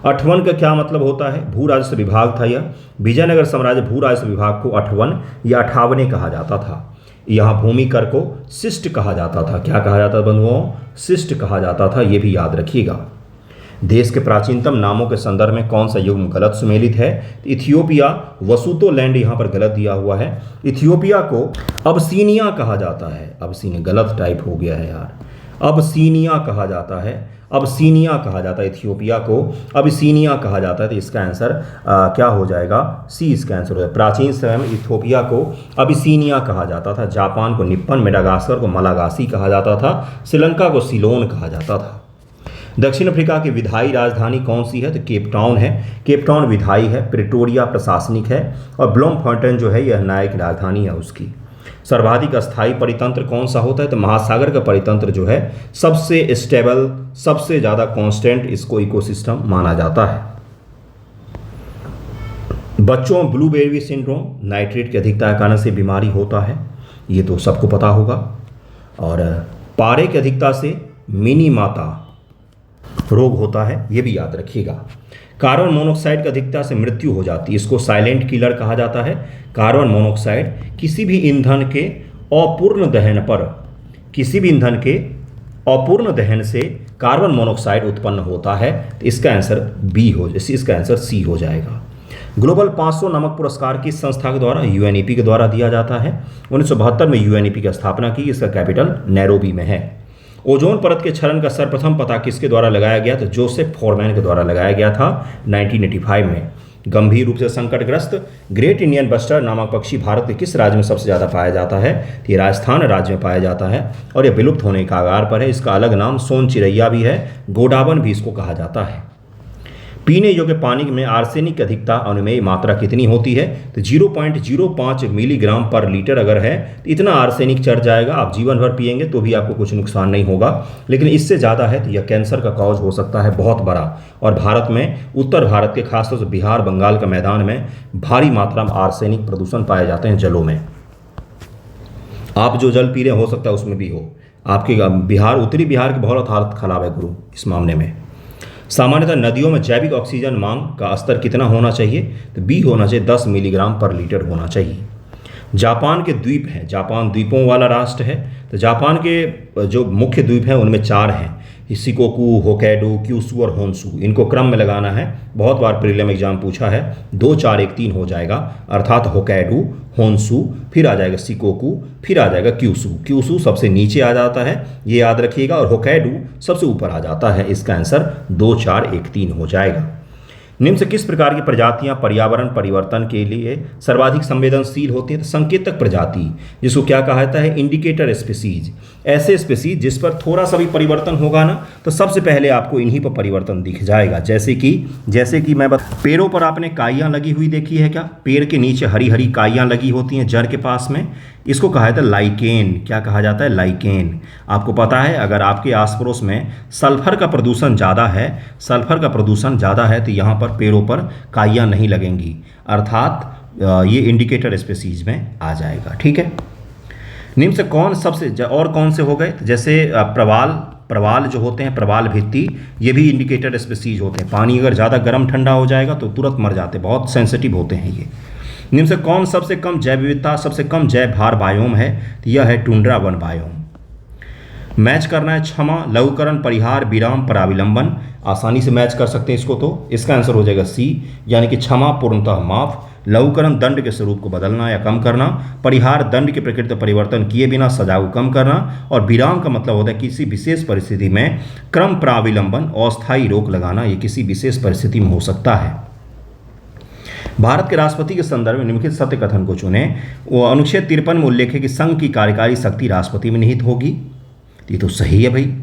Speaker 1: अठवन का क्या मतलब होता है? भू राजस्व विभाग था यह। विजयनगर साम्राज्य भू राजस्व विभाग को अठवन या अठावने कहा जाता था। यहाँ भूमि कर को शिष्ट कहा जाता था। क्या कहा जाता था बंधुओं? शिष्ट कहा जाता था, ये भी याद रखिएगा। देश के प्राचीनतम नामों के संदर्भ में कौन सा युग्म गलत सुमेलित है? इथियोपिया, वसुतो लैंड यहाँ पर गलत दिया हुआ है। इथियोपिया को अबसीनिया कहा जाता है। अबसीनिया गलत टाइप हो गया है यार, अबसीनिया कहा जाता है, अबसीनिया कहा जाता है। इथियोपिया को अबसीनिया कहा जाता है, तो इसका आंसर क्या हो जाएगा? सी इसका आंसर हो जाएगा। प्राचीन समय में इथियोपिया को अबसीनिया कहा जाता था, जापान को निप्पन, मेडागास्कर को मलागासी कहा जाता था, श्रीलंका को सिलोन कहा जाता था। दक्षिण अफ्रीका की विधायी राजधानी कौन सी है? तो केप टाउन है। केप टाउन विधायी है, प्रिटोरिया प्रशासनिक है और ब्लोमफॉन्टेन जो है यह न्यायिक राजधानी है उसकी। सर्वाधिक अस्थायी परितंत्र कौन सा होता है? तो महासागर का परितंत्र जो है सबसे स्टेबल, सबसे ज़्यादा कांस्टेंट इसको इकोसिस्टम माना जाता है। बच्चों में ब्लूबेरी सिंड्रोम नाइट्रेट की अधिकता के कारण से बीमारी होता है, ये तो सबको पता होगा। और पारे की अधिकता से मिनी माता रोग होता है, ये भी याद रखिएगा। कार्बन मोनोऑक्साइड की अधिकता से मृत्यु हो जाती है, इसको साइलेंट किलर कहा जाता है। कार्बन मोनोऑक्साइड किसी भी ईंधन के अपूर्ण दहन पर, किसी भी ईंधन के अपूर्ण दहन से कार्बन मोनोऑक्साइड उत्पन्न होता है, तो इसका आंसर बी हो, इसका आंसर सी हो जाएगा। ग्लोबल 500 नमक पुरस्कार किस संस्था के द्वारा? यूएनईपी के द्वारा दिया जाता है। 1972 में यूएनईपी की स्थापना की, इसका कैपिटल नैरोबी में है। ओजोन परत के क्षरण का सर्वप्रथम पता किसके द्वारा लगाया गया? तो जोसेफ फोरमैन के द्वारा लगाया गया था 1985 में। गंभीर रूप से संकटग्रस्त ग्रेट इंडियन बस्टर्ड नामक पक्षी भारत के किस राज्य में सबसे ज़्यादा पाया जाता है? तो ये राजस्थान राज्य में पाया जाता है और यह विलुप्त होने का आगार पर है। इसका अलग नाम सोन चिरैया भी है, गोडावन भी इसको कहा जाता है। पीने योग्य पानी में आर्सेनिक की अधिकता अनुमेय मात्रा कितनी होती है? तो 0.05 मिलीग्राम पर लीटर अगर है तो इतना आर्सेनिक चढ़ जाएगा। आप जीवन भर पिएंगे तो भी आपको कुछ नुकसान नहीं होगा, लेकिन इससे ज़्यादा है तो यह कैंसर का कॉज हो सकता है बहुत बड़ा। और भारत में, उत्तर भारत के खासतौर से बिहार बंगाल के मैदान में भारी मात्रा में आर्सेनिक प्रदूषण पाए जाते हैं जलों में। आप जो जल पी रहे हो सकता है उसमें भी हो। आपके बिहार, उत्तरी बिहार की बहुत हालत खराब है गुरु इस मामले में। सामान्यतः नदियों में जैविक ऑक्सीजन मांग का स्तर कितना होना चाहिए? तो बी होना चाहिए, 10 मिलीग्राम पर लीटर होना चाहिए। जापान के द्वीप हैं, जापान द्वीपों वाला राष्ट्र है, तो जापान के जो मुख्य द्वीप हैं उनमें 4 हैं, शिकोकू, होक्काइडो, क्यूशू और होन्शू। इनको क्रम में लगाना है, बहुत बार प्रीलिम एग्जाम पूछा है। 2 4 1 3 हो जाएगा, अर्थात होक्काइडो, होन्शू, फिर आ जाएगा शिकोकू, फिर आ जाएगा क्यूशू। क्यूशू सबसे नीचे आ जाता है, ये याद रखिएगा, और होक्काइडो सबसे ऊपर आ जाता है। इसका आंसर 2 4 1 3 हो जाएगा। निम्न से किस प्रकार की प्रजातियां पर्यावरण परिवर्तन के लिए सर्वाधिक संवेदनशील होती हैं? तो संकेतक प्रजाति, जिसको क्या कहा जाता है? Indicator species. ऐसे स्पीसीज जिस पर थोड़ा सा भी परिवर्तन होगा ना तो सबसे पहले आपको इन्हीं पर परिवर्तन दिख जाएगा। जैसे कि मैं पेड़ों पर आपने काइयाँ लगी हुई देखी है क्या? पेड़ के नीचे हरी हरी काइयाँ लगी होती हैं जड़ के पास में, इसको कहा जाता है लाइकेन। क्या कहा जाता है? लाइकेन। आपको पता है अगर आपके आस पड़ोस में सल्फर का प्रदूषण ज़्यादा है, सल्फर का प्रदूषण ज़्यादा है तो यहाँ पर पेड़ों पर काइयाँ नहीं लगेंगी, अर्थात ये इंडिकेटर स्पीसीज में आ जाएगा। ठीक है। निम्न से कौन से हो गए? तो जैसे प्रवाल जो होते हैं, प्रवाल भित्ति, ये भी इंडिकेटर स्पीसीज होते हैं। पानी अगर ज़्यादा गर्म ठंडा हो जाएगा तो तुरंत मर जाते हैं, बहुत सेंसिटिव होते हैं ये। निम्न से कौन सबसे कम जैव विविधता, सबसे कम जैव भार बायोम है? तो यह है टुंड्रा वन बायोम। मैच करना है क्षमा, लघुकरण, परिहार, विराम, पराविलंबन। आसानी से मैच कर सकते हैं इसको, तो इसका आंसर हो जाएगा सी, यानी कि क्षमा पूर्णतः माफ, लघुकरण दंड के स्वरूप को बदलना या कम करना, परिहार दंड के प्रकृति परिवर्तन किए बिना सजा को कम करना, और विराम का मतलब होता है किसी विशेष परिस्थिति में क्रम प्राविलंबन, अस्थायी रोक लगाना। ये किसी विशेष परिस्थिति में हो सकता है। भारत के राष्ट्रपति के संदर्भ में निम्नलिखित सत्य कथन को चुने। वो अनुच्छेद 53 में उल्लेख है कि संघ की कार्यकारी शक्ति राष्ट्रपति में निहित होगी। ये तो सही है भाई।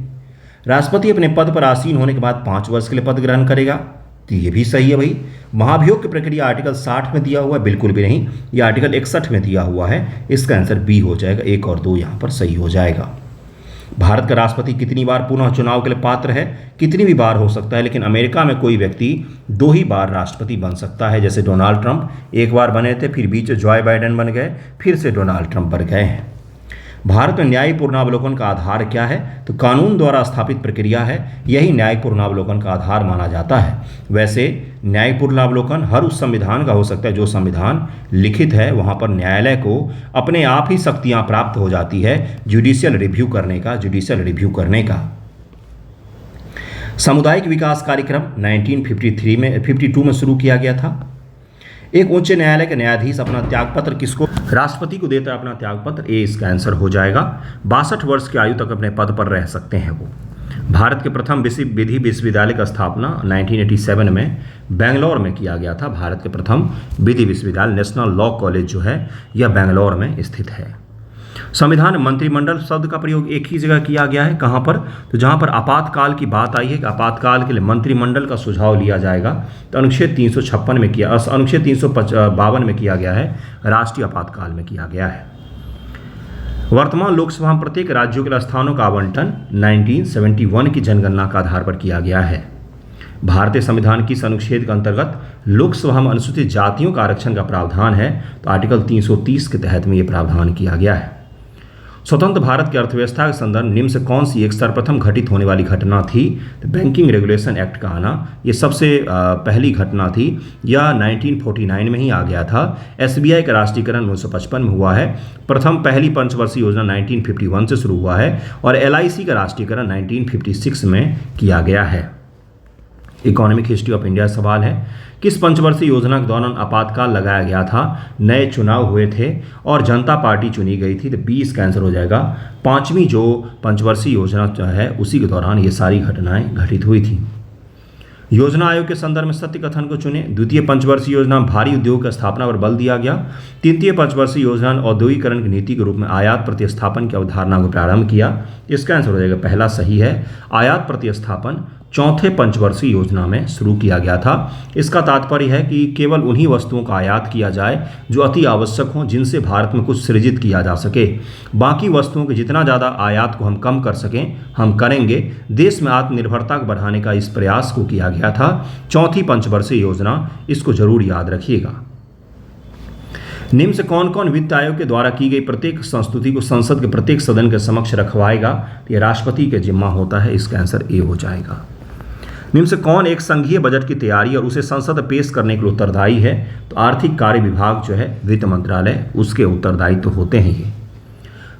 Speaker 1: राष्ट्रपति अपने पद पर आसीन होने के बाद 5 वर्ष के लिए पद ग्रहण करेगा, तो ये भी सही है भाई। महाभियोग की प्रक्रिया आर्टिकल 60 में दिया हुआ है, बिल्कुल भी नहीं, ये आर्टिकल 61 में दिया हुआ है। इसका आंसर बी हो जाएगा, 1 और 2 यहाँ पर सही हो जाएगा। भारत का राष्ट्रपति कितनी बार पुनः चुनाव के लिए पात्र है? कितनी भी बार हो सकता है, लेकिन अमेरिका में कोई व्यक्ति 2 ही बार राष्ट्रपति बन सकता है। जैसे डोनाल्ड ट्रंप 1 बार बने थे, फिर बीच में जॉय बाइडेन बन गए, फिर से डोनाल्ड ट्रंप बन गए हैं। भारत में न्यायिक पुनरावलोकन का आधार क्या है? तो कानून द्वारा स्थापित प्रक्रिया है, यही न्यायिक पुनरावलोकन का आधार माना जाता है। वैसे न्यायिक पुनरावलोकन हर उस संविधान का हो सकता है जो संविधान लिखित है, वहाँ पर न्यायालय को अपने आप ही शक्तियाँ प्राप्त हो जाती है जुडिशियल रिव्यू करने का। सामुदायिक विकास कार्यक्रम 1952 में शुरू किया गया था। एक उच्च न्यायालय के न्यायाधीश अपना त्यागपत्र किसको? राष्ट्रपति को देता है अपना त्यागपत्र। ए इसका आंसर हो जाएगा। 62 वर्ष की आयु तक अपने पद पर रह सकते हैं वो। भारत के प्रथम विधि विश्वविद्यालय का स्थापना 1987 में बेंगलोर में किया गया था। भारत के प्रथम विधि विश्वविद्यालय नेशनल लॉ कॉलेज जो है यह बेंगलोर में स्थित है। संविधान मंत्रिमंडल शब्द का प्रयोग एक ही जगह किया गया है, कहाँ पर? तो जहाँ पर आपातकाल की बात आई है कि आपातकाल के लिए मंत्रिमंडल का सुझाव लिया जाएगा, तो अनुच्छेद 356 में किया, अनुच्छेद 352 में किया गया है, राष्ट्रीय आपातकाल में किया गया है। वर्तमान लोकसभा में प्रत्येक राज्यों के लिए स्थानों का आवंटन 1971 की जनगणना के आधार पर किया गया है। भारतीय संविधान किस अनुच्छेद के अंतर्गत लोकसभा में अनुसूचित जातियों का आरक्षण का प्रावधान है? तो आर्टिकल 330 के तहत में ये प्रावधान किया गया है। स्वतंत्र भारत की अर्थव्यवस्था के संदर्भ निम्न से कौन सी एक सर्वप्रथम घटित होने वाली घटना थी? तो बैंकिंग रेगुलेशन एक्ट का आना ये सबसे पहली घटना थी। यह 1949 में ही आ गया था। एसबीआई का राष्ट्रीयकरण 1955 में हुआ है। पहली पंचवर्षीय योजना 1951 से शुरू हुआ है और एलआईसी का राष्ट्रीयकरण 1956 में किया गया है। इकोनॉमिक हिस्ट्री ऑफ इंडिया सवाल है, किस पंचवर्षीय योजना के दौरान आपातकाल लगाया गया था? नए चुनाव हुए थे और जनता पार्टी चुनी गई थी, तो 20 का आंसर हो जाएगा। 5वीं जो पंचवर्षीय योजना जो है उसी के दौरान ये सारी घटनाएं घटित हुई थी। योजना आयोग के संदर्भ में सत्य कथन को चुने। द्वितीय पंचवर्षीय योजना में भारी उद्योग की स्थापना पर बल दिया गया। तृतीय पंचवर्षीय योजना ने औद्योगिकरण की नीति के रूप में आयात प्रतिस्थापन की अवधारणा को प्रारंभ किया। इसका आंसर हो जाएगा पहला सही है। आयात प्रतिस्थापन चौथे पंचवर्षीय योजना में शुरू किया गया था। इसका तात्पर्य है कि केवल उन्हीं वस्तुओं का आयात किया जाए जो अति आवश्यक हों, जिनसे भारत में कुछ सृजित किया जा सके। बाकी वस्तुओं के जितना ज़्यादा आयात को हम कम कर सकें हम करेंगे। देश में आत्मनिर्भरता को बढ़ाने का इस प्रयास को किया गया था। चौथी पंचवर्षीय योजना, इसको जरूर याद रखिएगा। निम्न से कौन कौन वित्त आयोग के द्वारा की गई प्रत्येक संस्तुति को संसद के प्रत्येक सदन के समक्ष रखवाएगा? तो यह राष्ट्रपति के जिम्मा होता है। इसका आंसर ए हो जाएगा। निम्न से कौन एक संघीय बजट की तैयारी और उसे संसद में पेश करने के लिए उत्तरदायी है? तो आर्थिक कार्य विभाग जो है वित्त मंत्रालय, उसके उत्तरदायी तो होते हैं ये।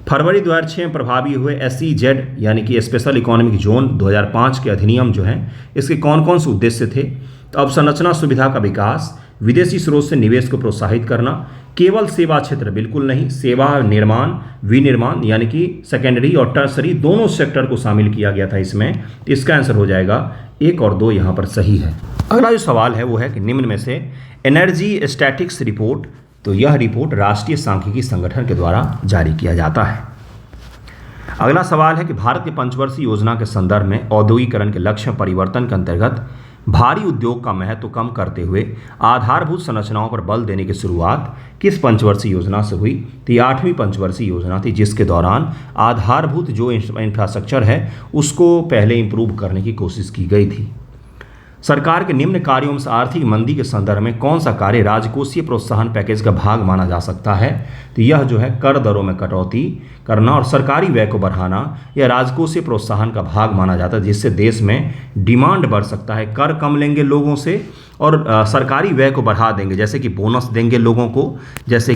Speaker 1: फरवरी 2006 में प्रभावी हुए SEZ यानी कि स्पेशल इकोनॉमिक जोन 2005 के अधिनियम जो हैं, इसके कौन कौन से उद्देश्य थे? तो अवसंरचना सुविधा का विकास, विदेशी स्रोत से निवेश को प्रोत्साहित करना, केवल सेवा क्षेत्र बिल्कुल नहीं, सेवा निर्माण, विनिर्माण यानी कि सेकेंडरी और टर्सरी दोनों सेक्टर को शामिल किया गया था इसमें। इसका आंसर हो जाएगा 1 और 2 यहाँ पर सही है। अगला जो सवाल है वो है कि निम्न में से एनर्जी स्टैटिक्स रिपोर्ट, तो यह रिपोर्ट राष्ट्रीय सांख्यिकी संगठन के द्वारा जारी किया जाता है। अगला सवाल है कि भारत की पंचवर्षीय योजना के संदर्भ में औद्योगिकरण के लक्ष्य परिवर्तन के अंतर्गत भारी उद्योग का महत्व कम करते हुए आधारभूत संरचनाओं पर बल देने की शुरुआत किस पंचवर्षीय योजना से हुई? तो 8वीं पंचवर्षीय योजना थी, जिसके दौरान आधारभूत जो इंफ्रास्ट्रक्चर है उसको पहले इंप्रूव करने की कोशिश की गई थी। सरकार के निम्न कार्यों में से आर्थिक मंदी के संदर्भ में कौन सा कार्य राजकोषीय प्रोत्साहन पैकेज का भाग माना जा सकता है? तो यह जो है कर दरों में कटौती करना और सरकारी व्यय को बढ़ाना, यह राजकोषीय प्रोत्साहन का भाग माना जाता है, जिससे देश में डिमांड बढ़ सकता है। कर कम लेंगे लोगों से और सरकारी व्यय को बढ़ा देंगे, जैसे कि बोनस देंगे लोगों को, जैसे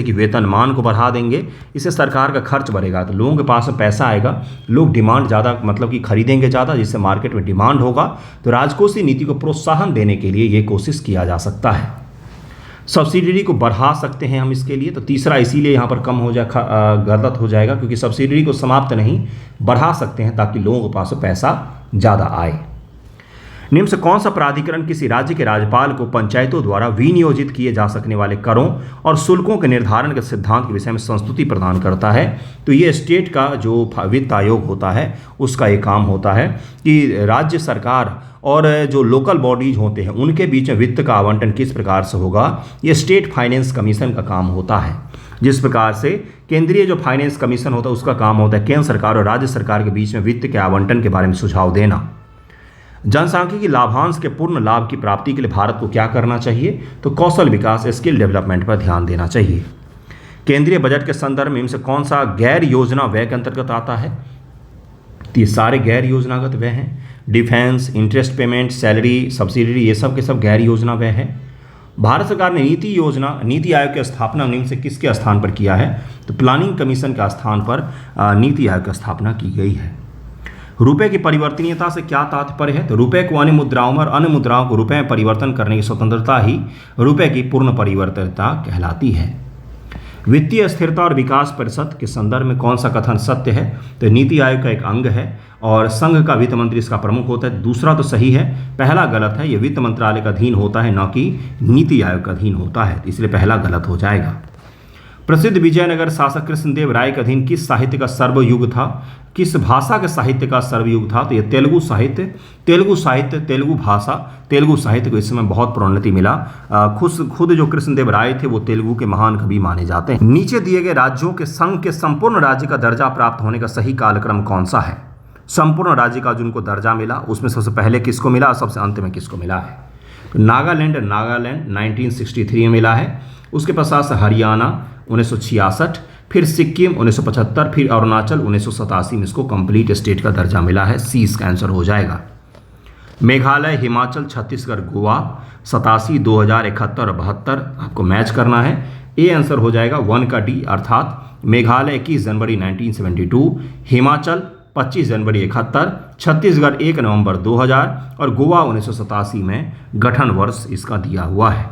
Speaker 1: कि वेतनमान को बढ़ा देंगे, इससे सरकार का खर्च बढ़ेगा, तो लोगों के पास में पैसा आएगा, लोग डिमांड ज़्यादा मतलब कि खरीदेंगे ज़्यादा, जिससे मार्केट में डिमांड होगा। तो राजकोषीय नीति को प्रोत्साहन देने के लिए ये कोशिश किया जा सकता है। सब्सिडी को बढ़ा सकते हैं हम इसके लिए, तो तीसरा इसीलिए यहाँ पर कम हो गलत हो जाएगा, क्योंकि सब्सिडी को समाप्त नहीं बढ़ा सकते हैं ताकि लोगों के पास पैसा ज़्यादा आए। निम्न से कौन सा प्राधिकरण किसी राज्य के राज्यपाल को पंचायतों द्वारा विनियोजित किए जा सकने वाले करों और शुल्कों के निर्धारण के सिद्धांत के विषय में संस्तुति प्रदान करता है? तो ये स्टेट का जो वित्त आयोग होता है उसका ये काम होता है कि राज्य सरकार और जो लोकल बॉडीज होते हैं उनके बीच में वित्त का आवंटन किस प्रकार से होगा, ये स्टेट फाइनेंस कमीशन का काम होता है। जिस प्रकार से केंद्रीय जो फाइनेंस कमीशन होता है उसका काम होता है केंद्र सरकार और राज्य सरकार के बीच में वित्त के आवंटन के बारे में सुझाव देना। जनसांख्यिकी लाभांश के पूर्ण लाभ की प्राप्ति के लिए भारत को क्या करना चाहिए? तो कौशल विकास, स्किल डेवलपमेंट पर ध्यान देना चाहिए। केंद्रीय बजट के संदर्भ में इनमें से कौन सा गैर योजना व्यय के अंतर्गत आता है? तो ये सारे गैर योजनागत व्यय हैं। Defence, interest payment, salary, subsidy, ये सब के सब गैर योजना व्यय है। भारत सरकार ने नीति आयोग की स्थापना निम्न से किसके स्थान पर किया है? तो प्लानिंग कमीशन के स्थान पर नीति आयोग की स्थापना की गई है। रुपए की परिवर्तनीयता से क्या तात्पर्य है? तो रुपए को अन्य मुद्राओं में और अन्य मुद्राओं को रुपए में परिवर्तन करने की स्वतंत्रता ही रुपए की पूर्ण परिवर्तनीयता कहलाती है। वित्तीय स्थिरता और विकास परिषद के संदर्भ में कौन सा कथन सत्य है? तो नीति आयोग का एक अंग है और संघ का वित्त मंत्री इसका प्रमुख होता है। दूसरा तो सही है, पहला गलत है। ये वित्त मंत्रालय का अधीन होता है, न कि नीति आयोग का अधीन होता है, इसलिए पहला गलत हो जाएगा। प्रसिद्ध विजयनगर शासक कृष्णदेव राय के अधीन किस साहित्य का सर्वयुग था? किस भाषा के साहित्य का सर्वयुग था? तो ये तेलुगु साहित्य, तेलुगु भाषा, तेलुगु साहित्य को इस समय बहुत प्रोन्नति मिला। खुद जो कृष्णदेव राय थे वो तेलुगु के महान कवि माने जाते हैं। नीचे दिए गए राज्यों के संघ के संपूर्ण राज्य का दर्जा प्राप्त होने का सही कालक्रम कौन सा है? संपूर्ण राज्य का जिनको दर्जा मिला उसमें सबसे पहले किसको मिला और सबसे अंत में किसको मिला है? तो नागालैंड 1963 में मिला है। उसके पश्चात से हरियाणा 1966, फिर सिक्किम 1975, फिर अरुणाचल 1987 में इसको कंप्लीट स्टेट का दर्जा मिला है। सी इसका आंसर हो जाएगा। मेघालय, हिमाचल, छत्तीसगढ़, गोवा 87, 2000, 71 और 72 आपको मैच करना है। ए आंसर हो जाएगा 1 का डी, अर्थात मेघालय 21 जनवरी 1972, हिमाचल 25 जनवरी 71, छत्तीसगढ़ 1 नवंबर 2000 और गोवा 1987 में गठन वर्ष इसका दिया हुआ है।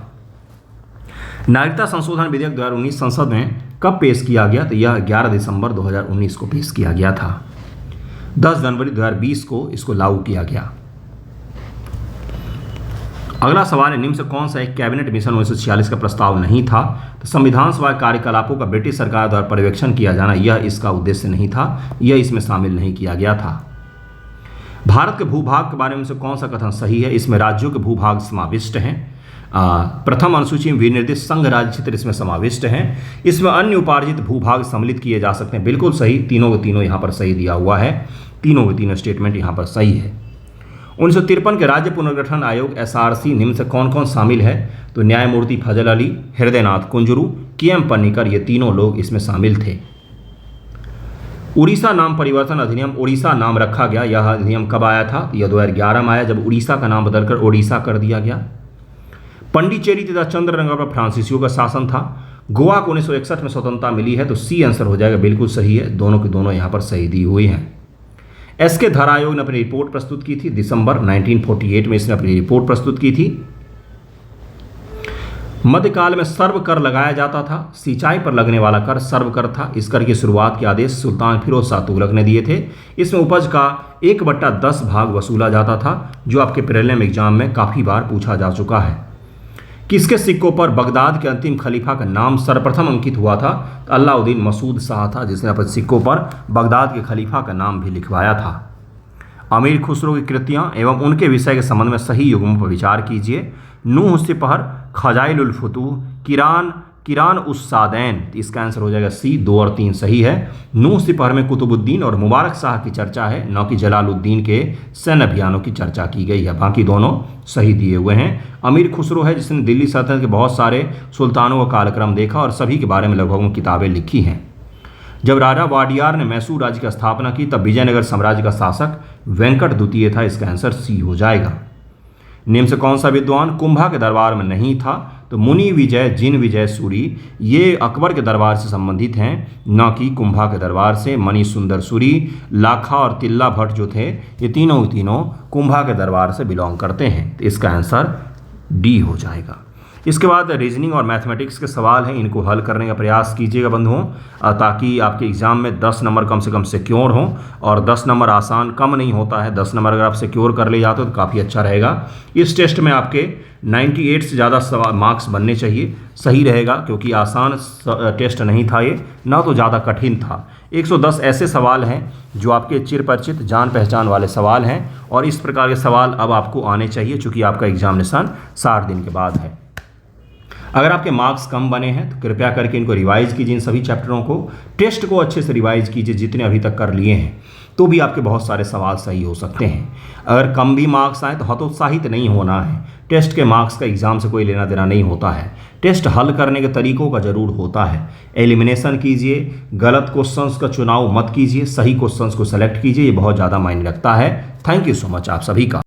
Speaker 1: नागरिकता संशोधन विधेयक 2019 संसद में कब पेश किया गया? तो यह 11 दिसंबर 2019 को पेश किया गया था। 10 जनवरी 2020 को इसको लागू किया गया। अगला सवाल है, निम्न से कौन सा एक कैबिनेट मिशन 1946 का प्रस्ताव नहीं था? तो संविधान सभा कार्यकलापों का ब्रिटिश सरकार द्वारा पर्यवेक्षण किया जाना यह इसका उद्देश्य नहीं था, यह इसमें शामिल नहीं किया गया था। भारत के भूभाग के बारे में से कौन सा कथन सही है? इसमें राज्यों के भूभाग समाविष्ट हैं। प्रथम अनुसूची में विनिर्दिष्ट संघ राज्य क्षेत्र इसमें समाविष्ट हैं। इसमें अन्य उपार्जित भूभाग सम्मिलित किए जा सकते हैं। बिल्कुल सही, तीनों के तीनों यहाँ पर सही दिया हुआ है। तीनों के तीनों स्टेटमेंट यहाँ पर सही है। 1953 के राज्य पुनर्गठन आयोग SRC निम्न से कौन कौन शामिल है? तो न्यायमूर्ति फजल अली, हृदयनाथ कुंजरू, KM पन्नीकर, ये तीनों लोग इसमें शामिल थे। उड़ीसा नाम परिवर्तन अधिनियम, उड़ीसा नाम रखा गया, यह अधिनियम कब आया था? यह 2011 में आया, जब उड़ीसा का नाम बदलकर ओडिशा कर दिया गया। पंडिचेरी तथा चंद्ररंगा पर फ्रांसीसियों का शासन था। गोवा को 1961 में स्वतंत्रता मिली है, तो सी आंसर हो जाएगा, बिल्कुल सही है। दोनों के दोनों यहाँ पर सही दी हुई हैं। SK धर आयोग ने अपनी रिपोर्ट प्रस्तुत की थी, दिसंबर 1948 में इसने अपनी रिपोर्ट प्रस्तुत की थी। मध्यकाल में सर्व कर लगाया जाता था। सिंचाई पर लगने वाला कर सर्व कर था। इस कर की शुरुआत के आदेश सुल्तान फिरोज शाह तुगलक ने दिए थे। इसमें उपज का 1/10 भाग वसूला जाता था, जो आपके प्रीलिम एग्जाम में काफ़ी बार पूछा जा चुका है। किसके सिक्कों पर बगदाद के अंतिम खलीफा का नाम सर्वप्रथम अंकित हुआ था? तो अलाउद्दीन मसूद शाह था, जिसने अपने सिक्कों पर बगदाद के खलीफा का नाम भी लिखवाया था। अमीर खुसरो की कृतियाँ एवं उनके विषय के संबंध में सही युग्मों पर विचार कीजिए। नूह सिपहर, खजाइल फुतूह, किरान उस्सादैन, इसका आंसर हो जाएगा सी। 2 और 3 सही है। नूह सिपहर में कुतुबुद्दीन और मुबारक शाह की चर्चा है, न कि जलालुद्दीन के सैन्य अभियानों की चर्चा की गई है। बाकी दोनों सही दिए हुए हैं। अमीर खुसरो है जिसने दिल्ली सल्तनत के बहुत सारे सुल्तानों का कालक्रम देखा और सभी के बारे में लगभग किताबें लिखी हैं। जब राजा वाडियार ने मैसूर राज्य की स्थापना की तब विजयनगर साम्राज्य का शासक वेंकट द्वितीय था। इसका आंसर सी हो जाएगा। निम्न से कौन सा विद्वान कुंभा के दरबार में नहीं था? तो मुनि विजय, जिन विजय सूरी, ये अकबर के दरबार से संबंधित हैं, न कि कुंभा के दरबार से। मणि सुंदर सूरी, लाखा और तिल्ला भट्ट जो थे, ये तीनों कुंभा के दरबार से बिलोंग करते हैं। तो इसका आंसर डी हो जाएगा। इसके बाद रीजनिंग और मैथमेटिक्स के सवाल हैं, इनको हल करने का प्रयास कीजिएगा बंधुओं, ताकि आपके एग्जाम में 10 नंबर कम से कम सिक्योर हों। और 10 नंबर आसान कम नहीं होता है, 10 नंबर अगर आप सिक्योर कर ले जाते हो तो काफ़ी अच्छा रहेगा। इस टेस्ट में आपके 98 से ज़्यादा मार्क्स बनने चाहिए, सही रहेगा, क्योंकि आसान टेस्ट नहीं था ये, ना तो ज़्यादा कठिन था। 110 ऐसे सवाल हैं जो आपके चिरपरिचित जान पहचान वाले सवाल हैं, और इस प्रकार के सवाल अब आपको आने चाहिए, चूँकि आपका एग्जामिनेशन 60 दिन के बाद है। अगर आपके मार्क्स कम बने हैं तो कृपया करके इनको रिवाइज कीजिए, इन सभी चैप्टरों को। टेस्ट को अच्छे से रिवाइज कीजिए जितने अभी तक कर लिए हैं। तो भी आपके बहुत सारे सवाल सही हो सकते हैं। अगर कम भी मार्क्स आए तो हतोत्साहित नहीं होना है। टेस्ट के मार्क्स का एग्ज़ाम से कोई लेना देना नहीं होता है। टेस्ट हल करने के तरीकों का ज़रूर होता है। एलिमिनेशन कीजिए, गलत क्वेश्चंस का चुनाव मत कीजिए, सही क्वेश्चंस को सेलेक्ट कीजिए, ये बहुत ज़्यादा मायने रखता है। थैंक यू सो मच आप सभी का।